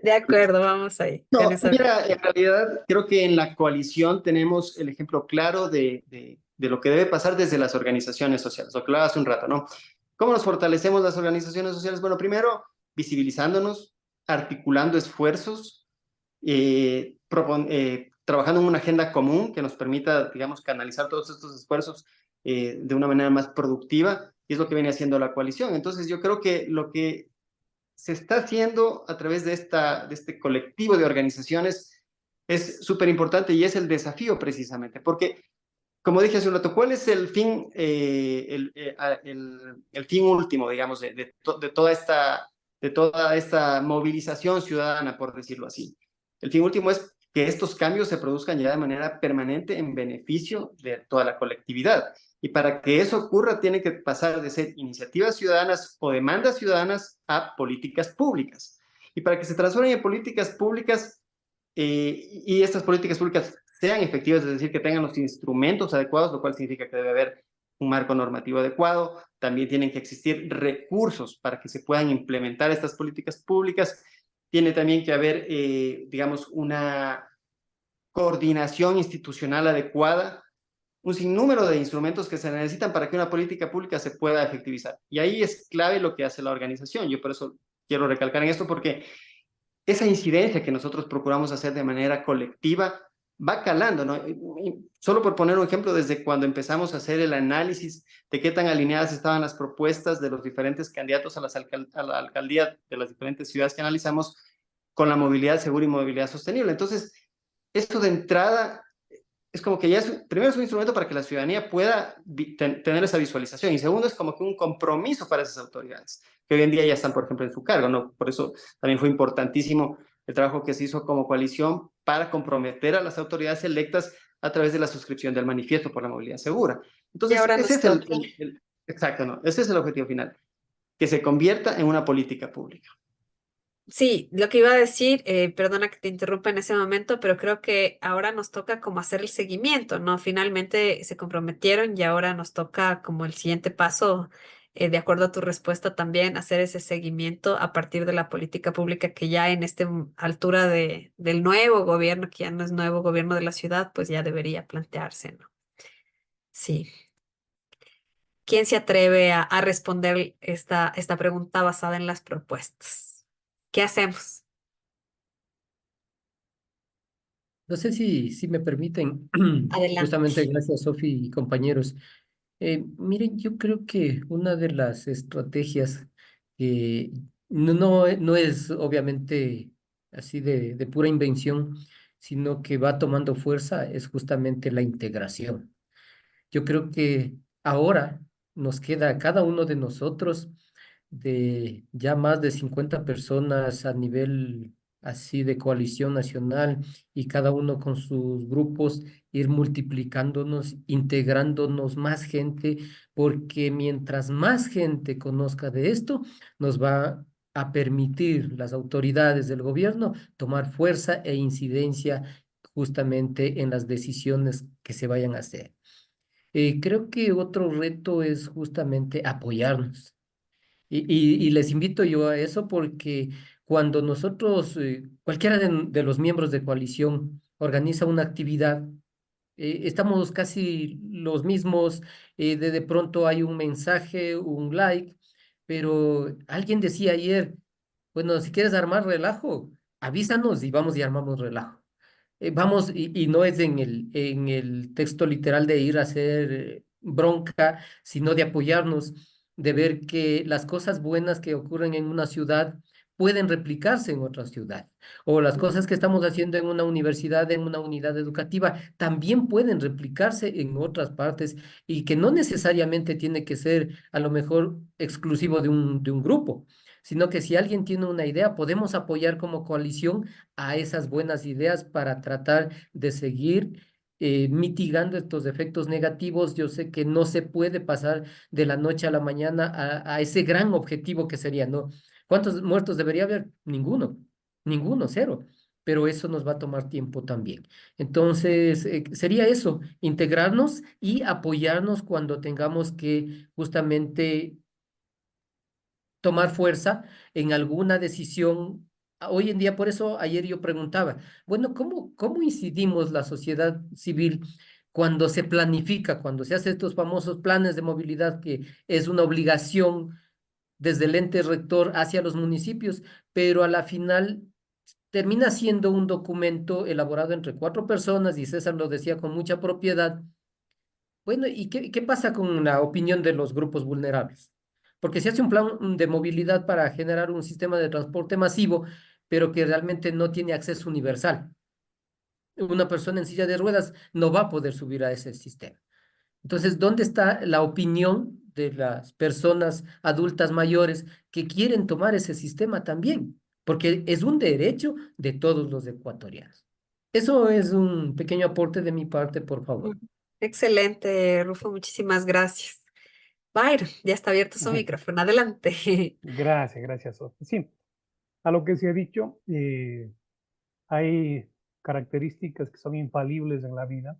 De acuerdo, vamos ahí. Con No, esa- mira, en realidad creo que en la coalición tenemos el ejemplo claro de lo que debe pasar desde las organizaciones sociales, lo que hablaba hace un rato, ¿no? ¿Cómo nos fortalecemos las organizaciones sociales? Bueno, primero, visibilizándonos, articulando esfuerzos, trabajando en una agenda común que nos permita, digamos, canalizar todos estos esfuerzos de una manera más productiva, y es lo que viene haciendo la coalición. Entonces, yo creo que lo que se está haciendo a través de este colectivo de organizaciones es súper importante y es el desafío precisamente, porque como dije hace un rato, ¿cuál es el fin, el fin último, digamos, de toda esta movilización ciudadana, por decirlo así? El fin último es que estos cambios se produzcan ya de manera permanente en beneficio de toda la colectividad. Y para que eso ocurra, tiene que pasar de ser iniciativas ciudadanas o demandas ciudadanas a políticas públicas. Y para que se transformen en políticas públicas, y estas políticas públicas sean efectivas, es decir, que tengan los instrumentos adecuados, lo cual significa que debe haber un marco normativo adecuado, también tienen que existir recursos para que se puedan implementar estas políticas públicas, tiene también que haber, digamos, una coordinación institucional adecuada, un sinnúmero de instrumentos que se necesitan para que una política pública se pueda efectivizar. Y ahí es clave lo que hace la organización. Yo por eso quiero recalcar en esto, porque esa incidencia que nosotros procuramos hacer de manera colectiva va calando, ¿no? Y solo por poner un ejemplo, desde cuando empezamos a hacer el análisis de qué tan alineadas estaban las propuestas de los diferentes candidatos a la alcaldía de las diferentes ciudades que analizamos con la movilidad segura y movilidad sostenible. Entonces, esto de entrada es como que ya primero es un instrumento para que la ciudadanía pueda tener esa visualización, y segundo es como que un compromiso para esas autoridades, que hoy en día ya están, por ejemplo, en su cargo, ¿no? Por eso también fue importantísimo el trabajo que se hizo como coalición para comprometer a las autoridades electas a través de la suscripción del manifiesto por la movilidad segura. Y Entonces, ahora ese nos es toca. exacto, ¿no? Ese es el objetivo final, que se convierta en una política pública. Sí, lo que iba a decir, perdona que te interrumpa en ese momento, pero creo que ahora nos toca como hacer el seguimiento, ¿no? Finalmente se comprometieron y ahora nos toca como el siguiente paso, de acuerdo a tu respuesta también, hacer ese seguimiento a partir de la política pública que ya en esta altura del nuevo gobierno, que ya no es nuevo gobierno de la ciudad, pues ya debería plantearse, ¿no? Sí. ¿Quién se atreve a responder esta pregunta basada en las propuestas? ¿Qué hacemos? No sé si me permiten, justamente Adelante. gracias, Sofi y compañeros. Miren, yo creo que una de las estrategias que no es obviamente así de pura invención, sino que va tomando fuerza, es justamente la integración. Yo creo que ahora nos queda a cada uno de nosotros, de ya más de 50 personas a nivel así de coalición nacional, y cada uno con sus grupos, ir multiplicándonos, integrándonos más gente, porque mientras más gente conozca de esto, nos va a permitir las autoridades del gobierno tomar fuerza e incidencia justamente en las decisiones que se vayan a hacer. Creo que otro reto es justamente apoyarnos. Y les invito yo a eso, porque cuando nosotros, cualquiera de los miembros de coalición organiza una actividad, estamos casi los mismos, de pronto hay un mensaje, un like, pero alguien decía ayer, bueno, si quieres armar relajo, avísanos y vamos y armamos relajo. Vamos, y no es en el texto literal de ir a hacer bronca, sino de apoyarnos, de ver que las cosas buenas que ocurren en una ciudad pueden replicarse en otra ciudad, o las cosas que estamos haciendo en una universidad, en una unidad educativa, también pueden replicarse en otras partes, y que no necesariamente tiene que ser a lo mejor exclusivo de un grupo, sino que si alguien tiene una idea, podemos apoyar como coalición a esas buenas ideas para tratar de seguir mitigando estos efectos negativos. Yo sé que no se puede pasar de la noche a la mañana a ese gran objetivo que sería, ¿no? ¿Cuántos muertos debería haber? Ninguno, ninguno, cero. Pero eso nos va a tomar tiempo también. Entonces, sería eso, integrarnos y apoyarnos cuando tengamos que justamente tomar fuerza en alguna decisión. Hoy en día, por eso ayer yo preguntaba, bueno, ¿cómo incidimos la sociedad civil cuando se planifica, cuando se hace estos famosos planes de movilidad, que es una obligación desde el ente rector hacia los municipios, pero a la final termina siendo un documento elaborado entre 4 personas, y César lo decía con mucha propiedad? Bueno, ¿y qué pasa con la opinión de los grupos vulnerables? Porque se hace un plan de movilidad para generar un sistema de transporte masivo, pero que realmente no tiene acceso universal. Una persona en silla de ruedas no va a poder subir a ese sistema. Entonces, ¿dónde está la opinión de las personas adultas mayores que quieren tomar ese sistema también? Porque es un derecho de todos los ecuatorianos. Eso es un pequeño aporte de mi parte, por favor. Excelente, Rufo, muchísimas gracias. Byron, ya está abierto su micrófono, adelante. Gracias, Sofi. Sí, a lo que se ha dicho, hay características que son infalibles en la vida,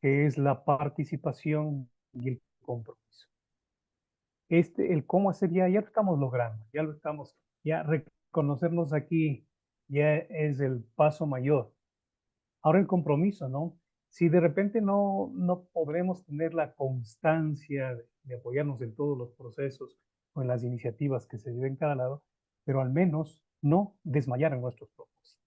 que es la participación y el compromiso. El cómo hacer ya lo estamos logrando, ya reconocernos aquí ya es el paso mayor. Ahora el compromiso, ¿no? Si de repente no podremos tener la constancia de apoyarnos en todos los procesos o en las iniciativas que se lleven en cada lado, pero al menos no desmayar en nuestros propósitos.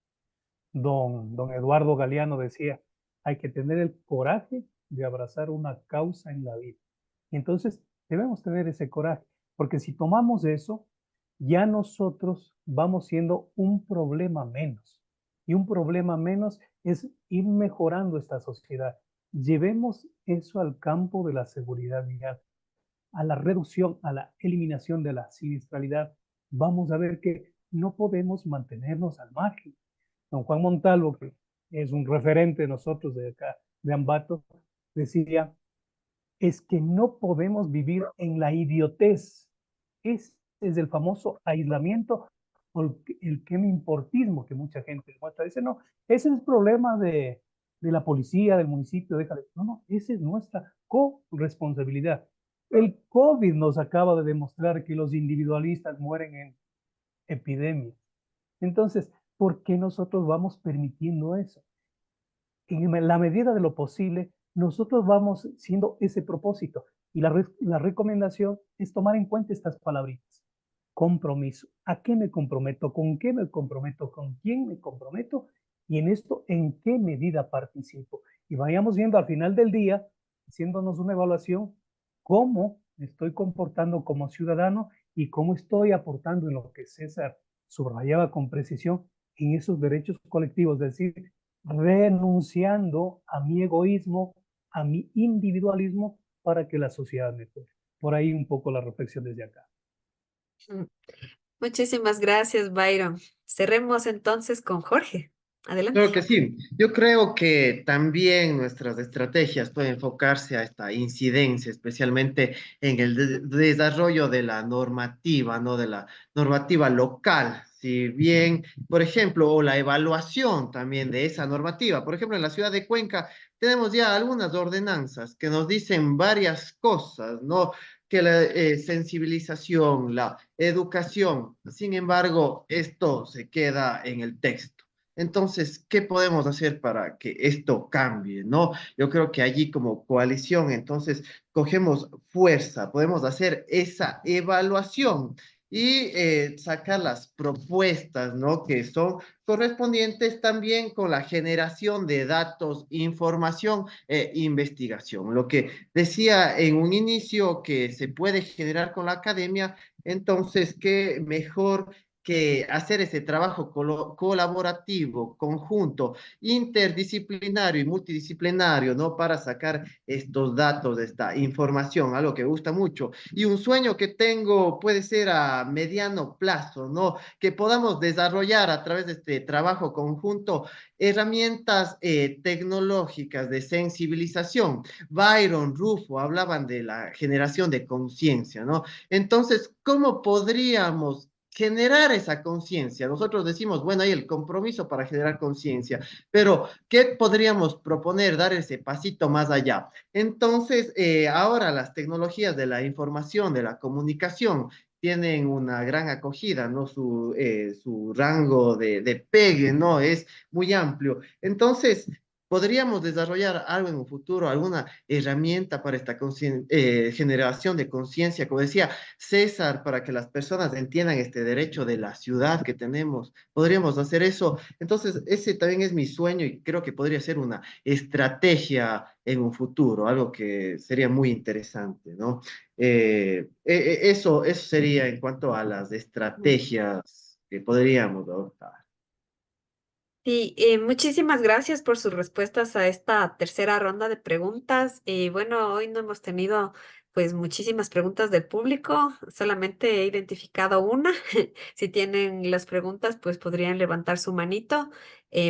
Don Eduardo Galeano decía, hay que tener el coraje de abrazar una causa en la vida. Y entonces debemos tener ese coraje, porque si tomamos eso, ya nosotros vamos siendo un problema menos. Y un problema menos es ir mejorando esta sociedad. Llevemos eso al campo de la seguridad vial, a la reducción, a la eliminación de la siniestralidad. Vamos a ver que no podemos mantenernos al margen. Don Juan Montalvo, que es un referente de nosotros de acá, de Ambato, decía, es que no podemos vivir en la idiotez. Ese es el famoso aislamiento o el que me importismo que mucha gente demuestra. Dice, no, ese es el problema de la policía, del municipio, déjale. No, esa es nuestra corresponsabilidad. El COVID nos acaba de demostrar que los individualistas mueren en epidemias. Entonces, ¿por qué nosotros vamos permitiendo eso? En la medida de lo posible, nosotros vamos siendo ese propósito. Y la recomendación es tomar en cuenta estas palabritas. Compromiso. ¿A qué me comprometo? ¿Con qué me comprometo? ¿Con quién me comprometo? Y en esto, ¿en qué medida participo? Y vayamos viendo al final del día, haciéndonos una evaluación, cómo me estoy comportando como ciudadano y cómo estoy aportando en lo que César subrayaba con precisión en esos derechos colectivos, es decir, renunciando a mi egoísmo, a mi individualismo para que la sociedad mejore. Por ahí un poco la reflexión desde acá. Muchísimas gracias, Byron. Cerremos entonces con Jorge. Adelante. Creo que sí. Yo creo que también nuestras estrategias pueden enfocarse a esta incidencia, especialmente en el desarrollo de la normativa, ¿no? De la normativa local. Si bien, por ejemplo, o la evaluación también de esa normativa. Por ejemplo, en la ciudad de Cuenca tenemos ya algunas ordenanzas que nos dicen varias cosas, ¿no? Que la sensibilización, la educación. Sin embargo, esto se queda en el texto. Entonces, ¿qué podemos hacer para que esto cambie, no? Yo creo que allí como coalición, entonces, cogemos fuerza, podemos hacer esa evaluación y sacar las propuestas, ¿no? Que son correspondientes también con la generación de datos, información e investigación. Lo que decía en un inicio que se puede generar con la academia, entonces, ¿qué mejor que hacer ese trabajo colaborativo, conjunto, interdisciplinario y multidisciplinario, ¿no? Para sacar estos datos, esta información, algo que gusta mucho. Y un sueño que tengo puede ser a mediano plazo, ¿no? Que podamos desarrollar a través de este trabajo conjunto herramientas tecnológicas de sensibilización. Byron, Rufo hablaban de la generación de conciencia, ¿no? Entonces, ¿cómo podríamos generar esa conciencia? Nosotros decimos, bueno, hay el compromiso para generar conciencia, pero ¿qué podríamos proponer? Dar ese pasito más allá. Entonces, ahora las tecnologías de la información, de la comunicación, tienen una gran acogida, ¿no? Su rango de pegue, ¿no? Es muy amplio. Entonces, podríamos desarrollar algo en un futuro, alguna herramienta para esta generación de conciencia, como decía César, para que las personas entiendan este derecho de la ciudad que tenemos. Podríamos hacer eso. Entonces, ese también es mi sueño y creo que podría ser una estrategia en un futuro, algo que sería muy interesante, ¿no? Eso sería en cuanto a las estrategias que podríamos adoptar. Sí, muchísimas gracias por sus respuestas a esta tercera ronda de preguntas. Bueno, hoy no hemos tenido pues muchísimas preguntas del público, solamente he identificado una. Si tienen las preguntas, pues podrían levantar su manito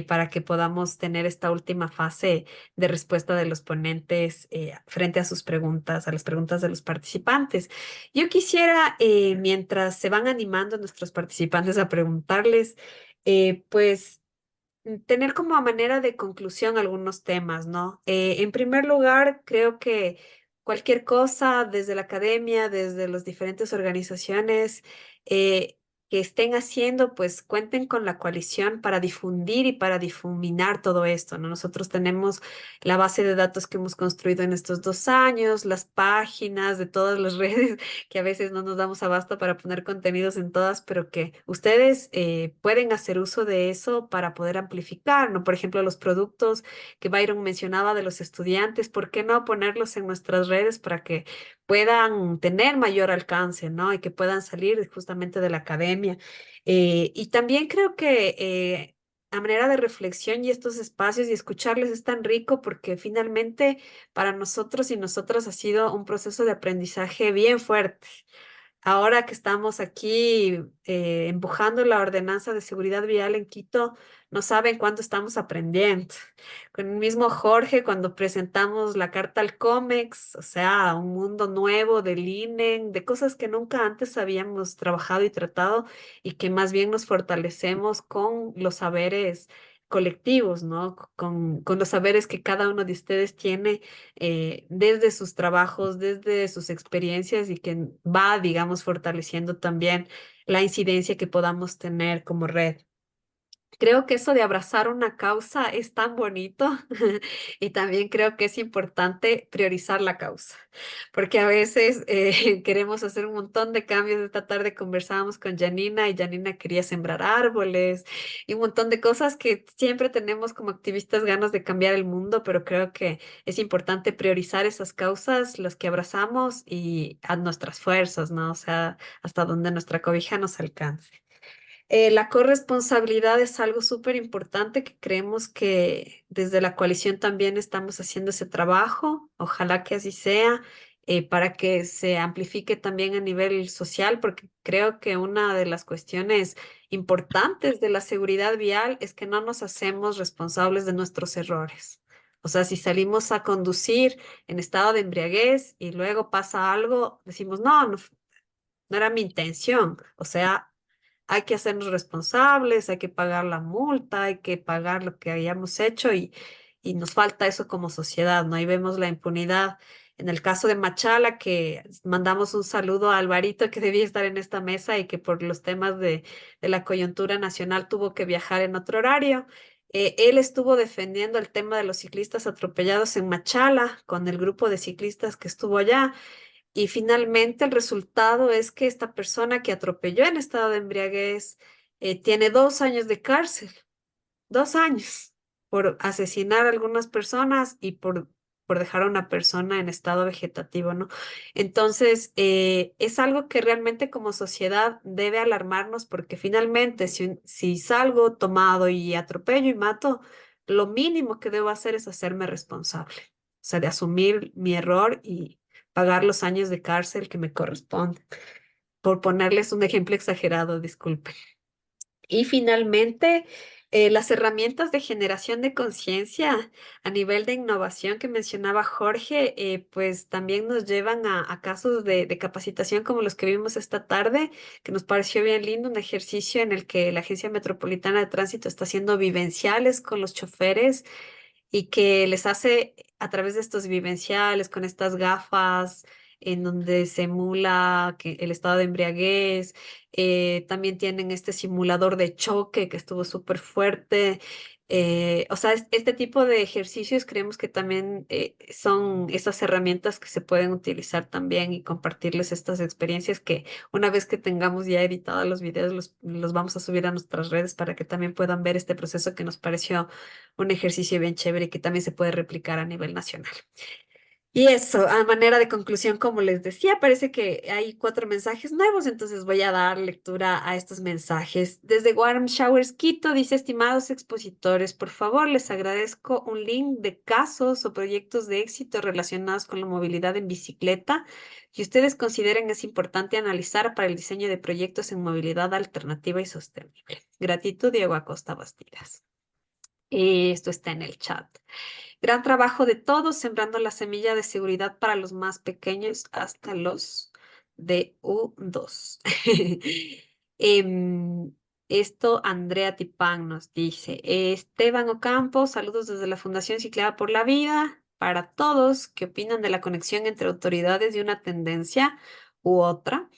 para que podamos tener esta última fase de respuesta de los ponentes frente a sus preguntas, a las preguntas de los participantes. Yo quisiera, mientras se van animando nuestros participantes a preguntarles, pues tener como a manera de conclusión algunos temas, ¿no? En primer lugar, creo que cualquier cosa desde la academia, desde las diferentes organizaciones que estén haciendo, pues cuenten con la coalición para difundir y para difuminar todo esto, ¿no? Nosotros tenemos la base de datos que hemos construido en estos 2 años, las páginas de todas las redes que a veces no nos damos abasto para poner contenidos en todas, pero que ustedes pueden hacer uso de eso para poder amplificar, ¿no? Por ejemplo, los productos que Byron mencionaba de los estudiantes, ¿por qué no ponerlos en nuestras redes para que puedan tener mayor alcance, ¿no? Y que puedan salir justamente de la academia. Y también creo que a manera de reflexión y estos espacios y escucharles es tan rico porque finalmente para nosotros y nosotras ha sido un proceso de aprendizaje bien fuerte. Ahora que estamos aquí empujando la ordenanza de seguridad vial en Quito, no saben cuánto estamos aprendiendo. Con el mismo Jorge, cuando presentamos la carta al COMEX, o sea, un mundo nuevo del INEN, de cosas que nunca antes habíamos trabajado y tratado y que más bien nos fortalecemos con los saberes colectivos, ¿no? Con los saberes que cada uno de ustedes tiene desde sus trabajos, desde sus experiencias y que va, digamos, fortaleciendo también la incidencia que podamos tener como red. Creo que eso de abrazar una causa es tan bonito y también creo que es importante priorizar la causa, porque a veces queremos hacer un montón de cambios. Esta tarde conversábamos con Janina y Janina quería sembrar árboles y un montón de cosas que siempre tenemos como activistas ganas de cambiar el mundo, pero creo que es importante priorizar esas causas, las que abrazamos y a nuestras fuerzas, ¿no? O sea, hasta donde nuestra cobija nos alcance. La corresponsabilidad es algo súper importante que creemos que desde la coalición también estamos haciendo ese trabajo. Ojalá que así sea, para que se amplifique también a nivel social, porque creo que una de las cuestiones importantes de la seguridad vial es que no nos hacemos responsables de nuestros errores. O sea, si salimos a conducir en estado de embriaguez y luego pasa algo, decimos, no, no, no era mi intención. O sea, hay que hacernos responsables, hay que pagar la multa, hay que pagar lo que hayamos hecho y nos falta eso como sociedad, ¿no? Ahí vemos la impunidad. En el caso de Machala, que mandamos un saludo a Alvarito, que debía estar en esta mesa y que por los temas de la coyuntura nacional tuvo que viajar en otro horario. Él estuvo defendiendo el tema de los ciclistas atropellados en Machala con el grupo de ciclistas que estuvo allá. Y finalmente el resultado es que esta persona que atropelló en estado de embriaguez tiene 2 años de cárcel, 2 años por asesinar a algunas personas y por dejar a una persona en estado vegetativo, ¿no? Entonces, es algo que realmente como sociedad debe alarmarnos porque finalmente si salgo tomado y atropello y mato, lo mínimo que debo hacer es hacerme responsable, o sea, de asumir mi error y pagar los años de cárcel que me corresponden. Por ponerles un ejemplo exagerado, disculpen. Y finalmente, las herramientas de generación de conciencia a nivel de innovación que mencionaba Jorge, pues también nos llevan a casos de capacitación como los que vimos esta tarde, que nos pareció bien lindo, un ejercicio en el que la Agencia Metropolitana de Tránsito está haciendo vivenciales con los choferes y que les hace a través de estos vivenciales, con estas gafas, en donde se emula el estado de embriaguez. También tienen este simulador de choque que estuvo súper fuerte. O sea, este tipo de ejercicios creemos que también son esas herramientas que se pueden utilizar también y compartirles estas experiencias que una vez que tengamos ya editados los videos, los vamos a subir a nuestras redes para que también puedan ver este proceso que nos pareció un ejercicio bien chévere y que también se puede replicar a nivel nacional. Y eso, a manera de conclusión, como les decía, parece que hay 4 mensajes nuevos, entonces voy a dar lectura a estos mensajes. Desde Warm Showers Quito dice, estimados expositores, por favor, les agradezco un link de casos o proyectos de éxito relacionados con la movilidad en bicicleta que ustedes consideren es importante analizar para el diseño de proyectos en movilidad alternativa y sostenible. Gratitud, Diego Acosta Bastidas. Esto está en el chat. Gran trabajo de todos, sembrando la semilla de seguridad para los más pequeños hasta los de U2. Em, Esto Andrea Tipán nos dice. Esteban Ocampo, saludos desde la Fundación Ciclada por la Vida. Para todos, ¿qué opinan de la conexión entre autoridades y una tendencia u otra?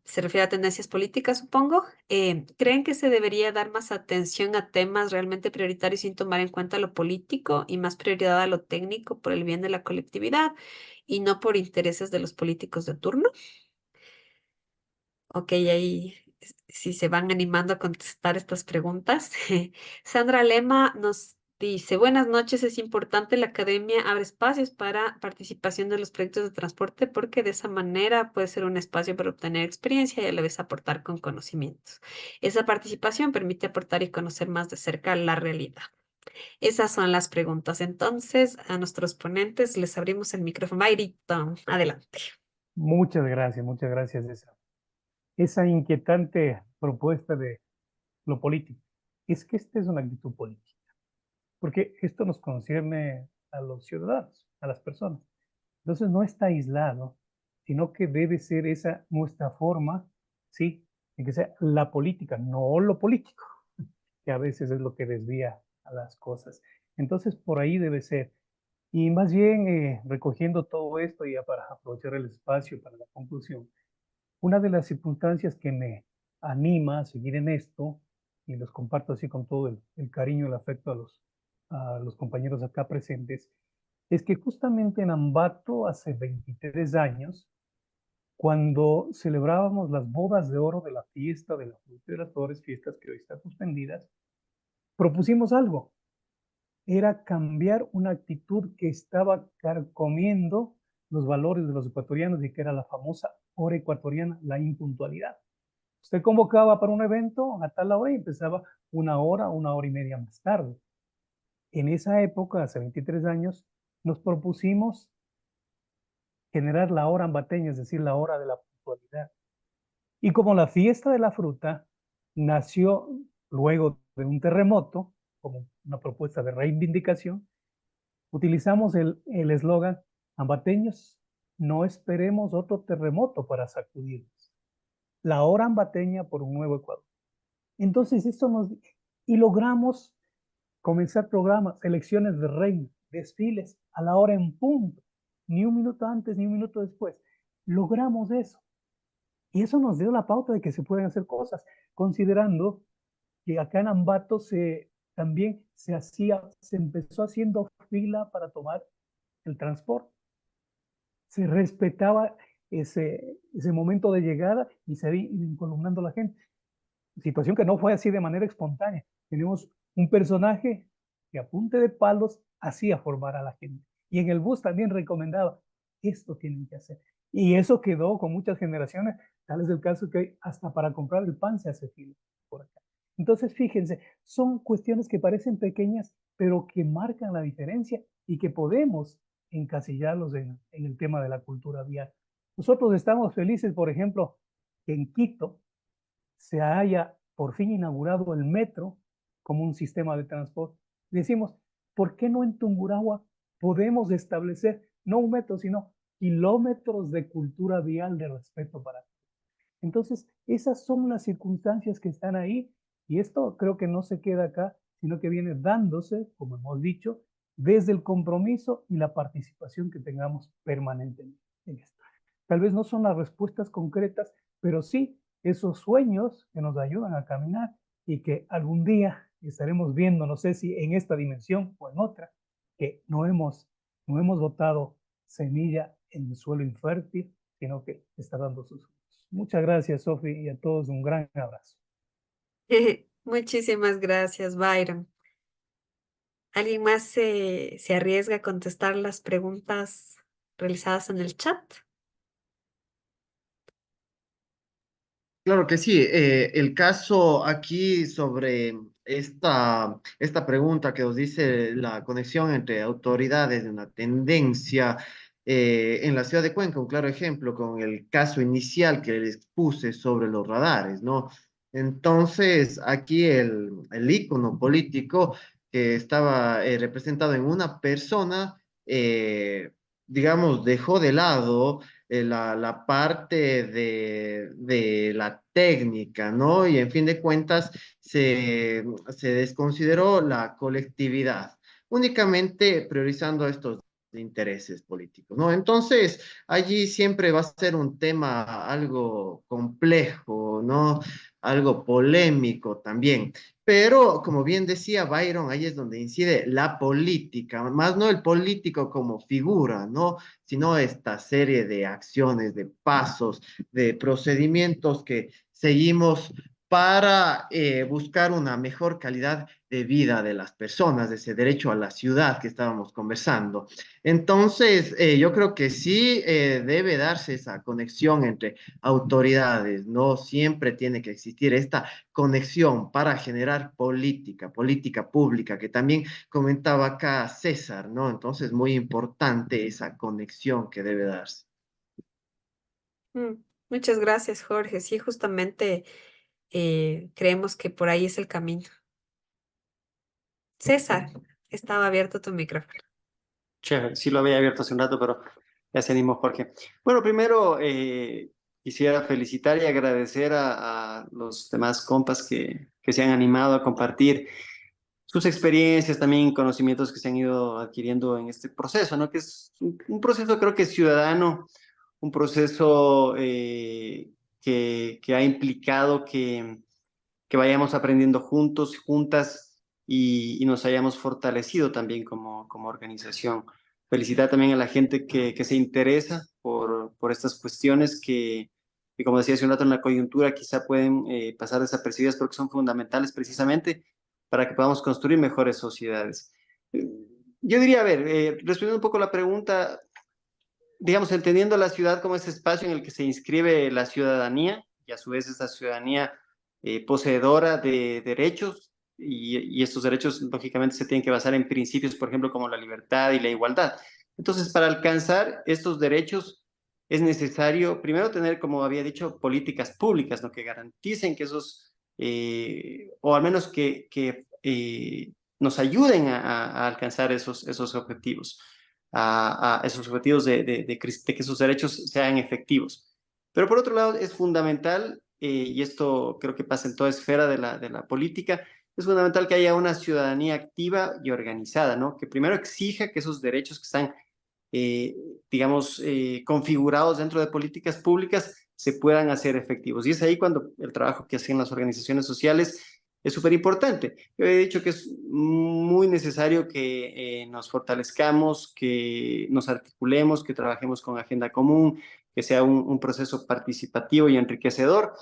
Se refiere a tendencias políticas, supongo. ¿Creen que se debería dar más atención a temas realmente prioritarios sin tomar en cuenta lo político y más prioridad a lo técnico por el bien de la colectividad y no por intereses de los políticos de turno? Ok, ahí si se van animando a contestar estas preguntas. Sandra Lema nos dice, buenas noches, es importante la academia abre espacios para participación de los proyectos de transporte porque de esa manera puede ser un espacio para obtener experiencia y a la vez aportar con conocimientos. Esa participación permite aportar y conocer más de cerca la realidad. Esas son las preguntas. Entonces, a nuestros ponentes les abrimos el micrófono. Mayrito, adelante. Muchas gracias, esa inquietante propuesta de lo político. Es que esta es una actitud política, porque esto nos concierne a los ciudadanos, a las personas. Entonces no está aislado, sino que debe ser esa nuestra forma, ¿sí? De que sea la política, no lo político, que a veces es lo que desvía a las cosas. Entonces por ahí debe ser. Y más bien recogiendo todo esto, ya para aprovechar el espacio para la conclusión, una de las circunstancias que me anima a seguir en esto, y los comparto así con todo el cariño y el afecto a los compañeros acá presentes, es que justamente en Ambato, hace 23 años, cuando celebrábamos las bodas de oro de la fiesta de la Fruta y de las Flores, fiestas que hoy están suspendidas, propusimos algo. Era cambiar una actitud que estaba carcomiendo los valores de los ecuatorianos y que era la famosa hora ecuatoriana, la impuntualidad. Usted convocaba para un evento a tal hora y empezaba una hora y media más tarde. En esa época, hace 23 años, nos propusimos generar la hora ambateña, es decir, la hora de la puntualidad. Y como la fiesta de la fruta nació luego de un terremoto, como una propuesta de reivindicación, utilizamos el eslogan, ambateños, no esperemos otro terremoto para sacudirnos. La hora ambateña por un nuevo Ecuador. Entonces, y logramos comenzar programas, elecciones de reina, desfiles a la hora en punto, ni un minuto antes ni un minuto después. Logramos eso. Y eso nos dio la pauta de que se pueden hacer cosas, considerando que acá en Ambato también se empezó haciendo fila para tomar el transporte. Se respetaba ese momento de llegada y se iba columnando la gente. Situación que no fue así de manera espontánea. Tenemos un personaje que a punta de palos hacía formar a la gente. Y en el bus también recomendaba, esto tienen que hacer. Y eso quedó con muchas generaciones, tal es el caso que hasta para comprar el pan se hace fila por acá. Entonces, fíjense, son cuestiones que parecen pequeñas, pero que marcan la diferencia y que podemos encasillarlos en el tema de la cultura vial. Nosotros estamos felices, por ejemplo, que en Quito se haya por fin inaugurado el metro como un sistema de transporte. Decimos, ¿por qué no en Tungurahua podemos establecer no un metro, sino kilómetros de cultura vial de respeto para todos? Entonces, esas son las circunstancias que están ahí y esto creo que no se queda acá, sino que viene dándose, como hemos dicho, desde el compromiso y la participación que tengamos permanentemente. en esto. Tal vez no son las respuestas concretas, pero sí esos sueños que nos ayudan a caminar y que algún día estaremos viendo, no sé si en esta dimensión o en otra, que no hemos botado semilla en el suelo infértil, sino que está dando sus frutos. Muchas gracias, Sofi, y a todos un gran abrazo. Muchísimas gracias, Byron. ¿Alguien más se arriesga a contestar las preguntas realizadas en el chat? Claro que sí. El caso aquí sobre esta pregunta que os dice la conexión entre autoridades de una tendencia en la ciudad de Cuenca, un claro ejemplo con el caso inicial que les puse sobre los radares, ¿no? Entonces, aquí el ícono político que estaba representado en una persona, digamos, dejó de lado la parte de la técnica, ¿no? Y en fin de cuentas se desconsideró la colectividad, únicamente priorizando estos intereses políticos, ¿no? Entonces, allí siempre va a ser un tema algo complejo, ¿no? Algo polémico también. Pero, como bien decía Byron, ahí es donde incide la política, más no el político como figura, ¿no? Sino esta serie de acciones, de pasos, de procedimientos que seguimos para buscar una mejor calidad de vida de las personas, de ese derecho a la ciudad que estábamos conversando. Entonces, yo creo que sí debe darse esa conexión entre autoridades, ¿no? Siempre tiene que existir esta conexión para generar política, política pública, que también comentaba acá César, ¿no? Entonces, muy importante esa conexión que debe darse. Muchas gracias, Jorge. Sí, justamente creemos que por ahí es el camino. César, estaba abierto tu micrófono. Chévere, sí lo había abierto hace un rato, pero ya se animó Jorge. Bueno, primero quisiera felicitar y agradecer a los demás compas que se han animado a compartir sus experiencias, también conocimientos que se han ido adquiriendo en este proceso, ¿no? Que es un proceso, creo que ciudadano, un proceso que ha implicado que vayamos aprendiendo juntos, juntas y nos hayamos fortalecido también como organización. Felicitar también a la gente que se interesa por estas cuestiones que, como decía hace un rato, en la coyuntura quizá pueden pasar desapercibidas, pero que son fundamentales precisamente para que podamos construir mejores sociedades. Yo diría, a ver, respondiendo un poco la pregunta, digamos, entendiendo la ciudad como ese espacio en el que se inscribe la ciudadanía y a su vez esta ciudadanía poseedora de derechos y estos derechos lógicamente se tienen que basar en principios, por ejemplo, como la libertad y la igualdad. Entonces, para alcanzar estos derechos es necesario, primero, tener, como había dicho, políticas públicas, ¿no? Que garanticen que esos, o al menos que nos ayuden a alcanzar esos objetivos a esos objetivos de que esos derechos sean efectivos. Pero por otro lado, es fundamental, y esto creo que pasa en toda esfera de la política, es fundamental que haya una ciudadanía activa y organizada, ¿no? Que primero exija que esos derechos que están, digamos, configurados dentro de políticas públicas se puedan hacer efectivos. Y es ahí cuando el trabajo que hacen las organizaciones sociales es súper importante. Yo he dicho que es muy necesario que nos fortalezcamos, que nos articulemos, que trabajemos con agenda común, que sea un proceso participativo y enriquecedor.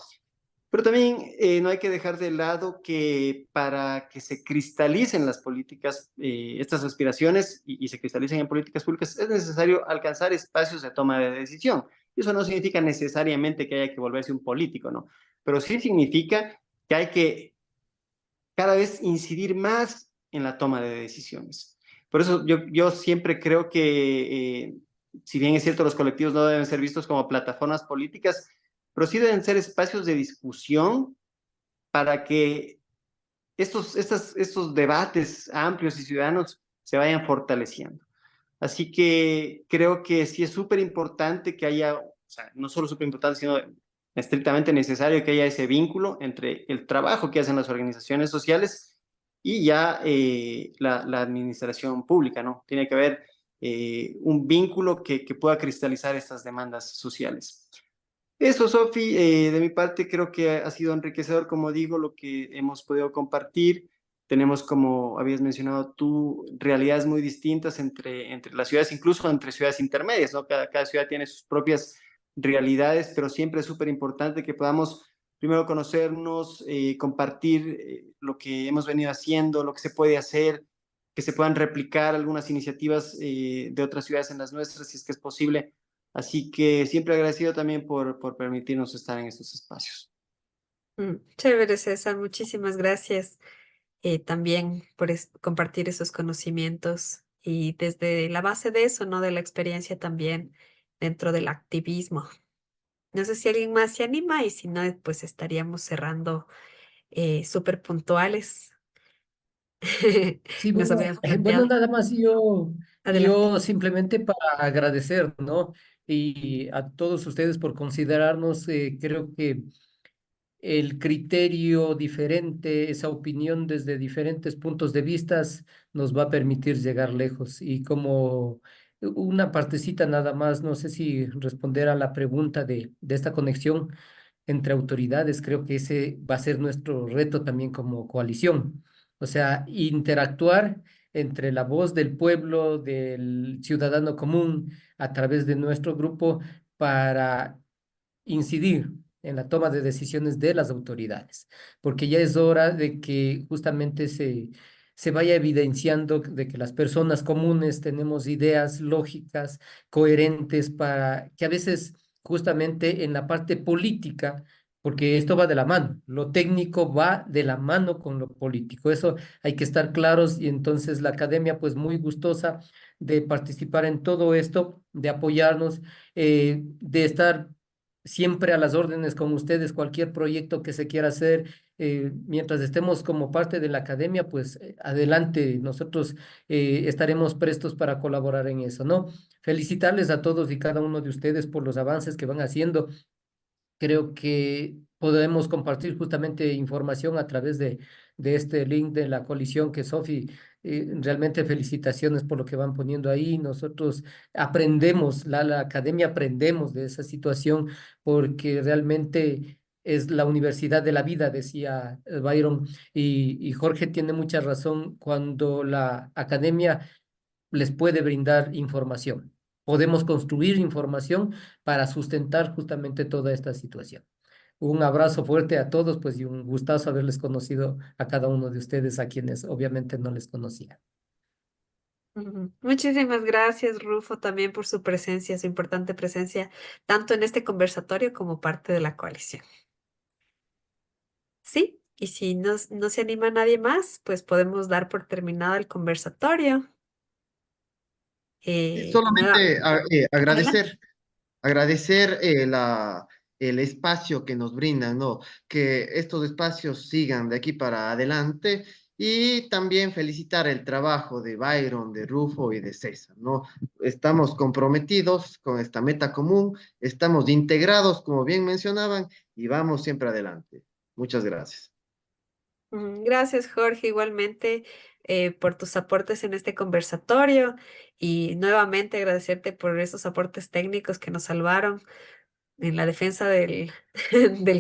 Pero también no hay que dejar de lado que para que se cristalicen las políticas, estas aspiraciones y se cristalicen en políticas públicas, es necesario alcanzar espacios de toma de decisión. Y eso no significa necesariamente que haya que volverse un político, ¿no? Pero sí significa que hay que cada vez incidir más en la toma de decisiones. Por eso yo siempre creo que, si bien es cierto, los colectivos no deben ser vistos como plataformas políticas, pero sí deben ser espacios de discusión para que estos debates amplios y ciudadanos se vayan fortaleciendo. Así que creo que sí es súper importante que haya, o sea, no solo súper importante, sino estrictamente necesario que haya ese vínculo entre el trabajo que hacen las organizaciones sociales y ya la administración pública, ¿no? Tiene que haber un vínculo que pueda cristalizar estas demandas sociales. Eso, Sofi, de mi parte creo que ha sido enriquecedor, como digo, lo que hemos podido compartir. Tenemos, como habías mencionado tú, realidades muy distintas entre las ciudades, incluso entre ciudades intermedias, ¿no? Cada ciudad tiene sus propias realidades, pero siempre es súper importante que podamos primero conocernos, compartir lo que hemos venido haciendo, lo que se puede hacer, que se puedan replicar algunas iniciativas de otras ciudades en las nuestras, si es que es posible. Así que siempre agradecido también por permitirnos estar en estos espacios. Chévere, César, muchísimas gracias también por compartir esos conocimientos y desde la base de eso, ¿no? De la experiencia también dentro del activismo. No sé si alguien más se anima y si no, pues estaríamos cerrando súper puntuales. Sí, Nos bueno, habíamos bueno, planteado. nada más Adelante. yo simplemente para agradecer, ¿no? Y a todos ustedes por considerarnos, creo que el criterio diferente, esa opinión desde diferentes puntos de vista nos va a permitir llegar lejos. Y como una partecita nada más, no sé si responder a la pregunta de esta conexión entre autoridades, creo que ese va a ser nuestro reto también como coalición. O sea, interactuar entre la voz del pueblo, del ciudadano común, a través de nuestro grupo para incidir en la toma de decisiones de las autoridades, porque ya es hora de que justamente se vaya evidenciando de que las personas comunes tenemos ideas lógicas, coherentes, para que a veces justamente en la parte política, porque esto va de la mano, lo técnico va de la mano con lo político, eso hay que estar claros y entonces la academia pues muy gustosa de participar en todo esto, de apoyarnos, de estar siempre a las órdenes con ustedes, cualquier proyecto que se quiera hacer, mientras estemos como parte de la academia, pues adelante, nosotros estaremos prestos para colaborar en eso, ¿no? Felicitarles a todos y cada uno de ustedes por los avances que van haciendo. Creo que podemos compartir justamente información a través de este link de la coalición que Sofi, realmente felicitaciones por lo que van poniendo ahí. Nosotros aprendemos, la academia aprendemos de esa situación porque realmente es la universidad de la vida, decía Byron, y Jorge tiene mucha razón cuando la academia les puede brindar información. Podemos construir información para sustentar justamente toda esta situación. Un abrazo fuerte a todos, pues, y un gustazo haberles conocido a cada uno de ustedes, a quienes obviamente no les conocía. Muchísimas gracias, Rufo, también por su presencia, su importante presencia, tanto en este conversatorio como parte de la coalición. Sí, y si no se anima nadie más, pues podemos dar por terminado el conversatorio. Solamente Adelante. agradecer el espacio que nos brindan, ¿no? Que estos espacios sigan de aquí para adelante y también felicitar el trabajo de Byron, de Rufo y de César, ¿no? Estamos comprometidos con esta meta común, estamos integrados, como bien mencionaban, y vamos siempre adelante. Muchas gracias. Gracias, Jorge, igualmente por tus aportes en este conversatorio y nuevamente agradecerte por esos aportes técnicos que nos salvaron en la defensa del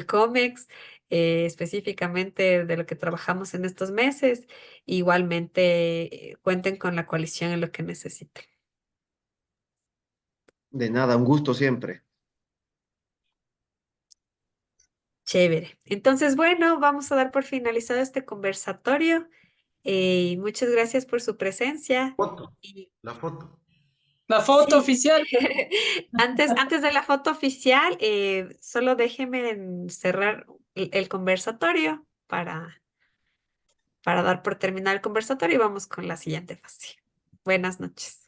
COMEX, específicamente de lo que trabajamos en estos meses. Igualmente, cuenten con la coalición en lo que necesiten. De nada, un gusto siempre. Chévere. Entonces, bueno, vamos a dar por finalizado este conversatorio. Y muchas gracias por su presencia. Foto, Y la foto. La foto sí, oficial. antes de la foto oficial, solo déjeme cerrar el conversatorio para dar por terminado el conversatorio y vamos con la siguiente fase. Buenas noches.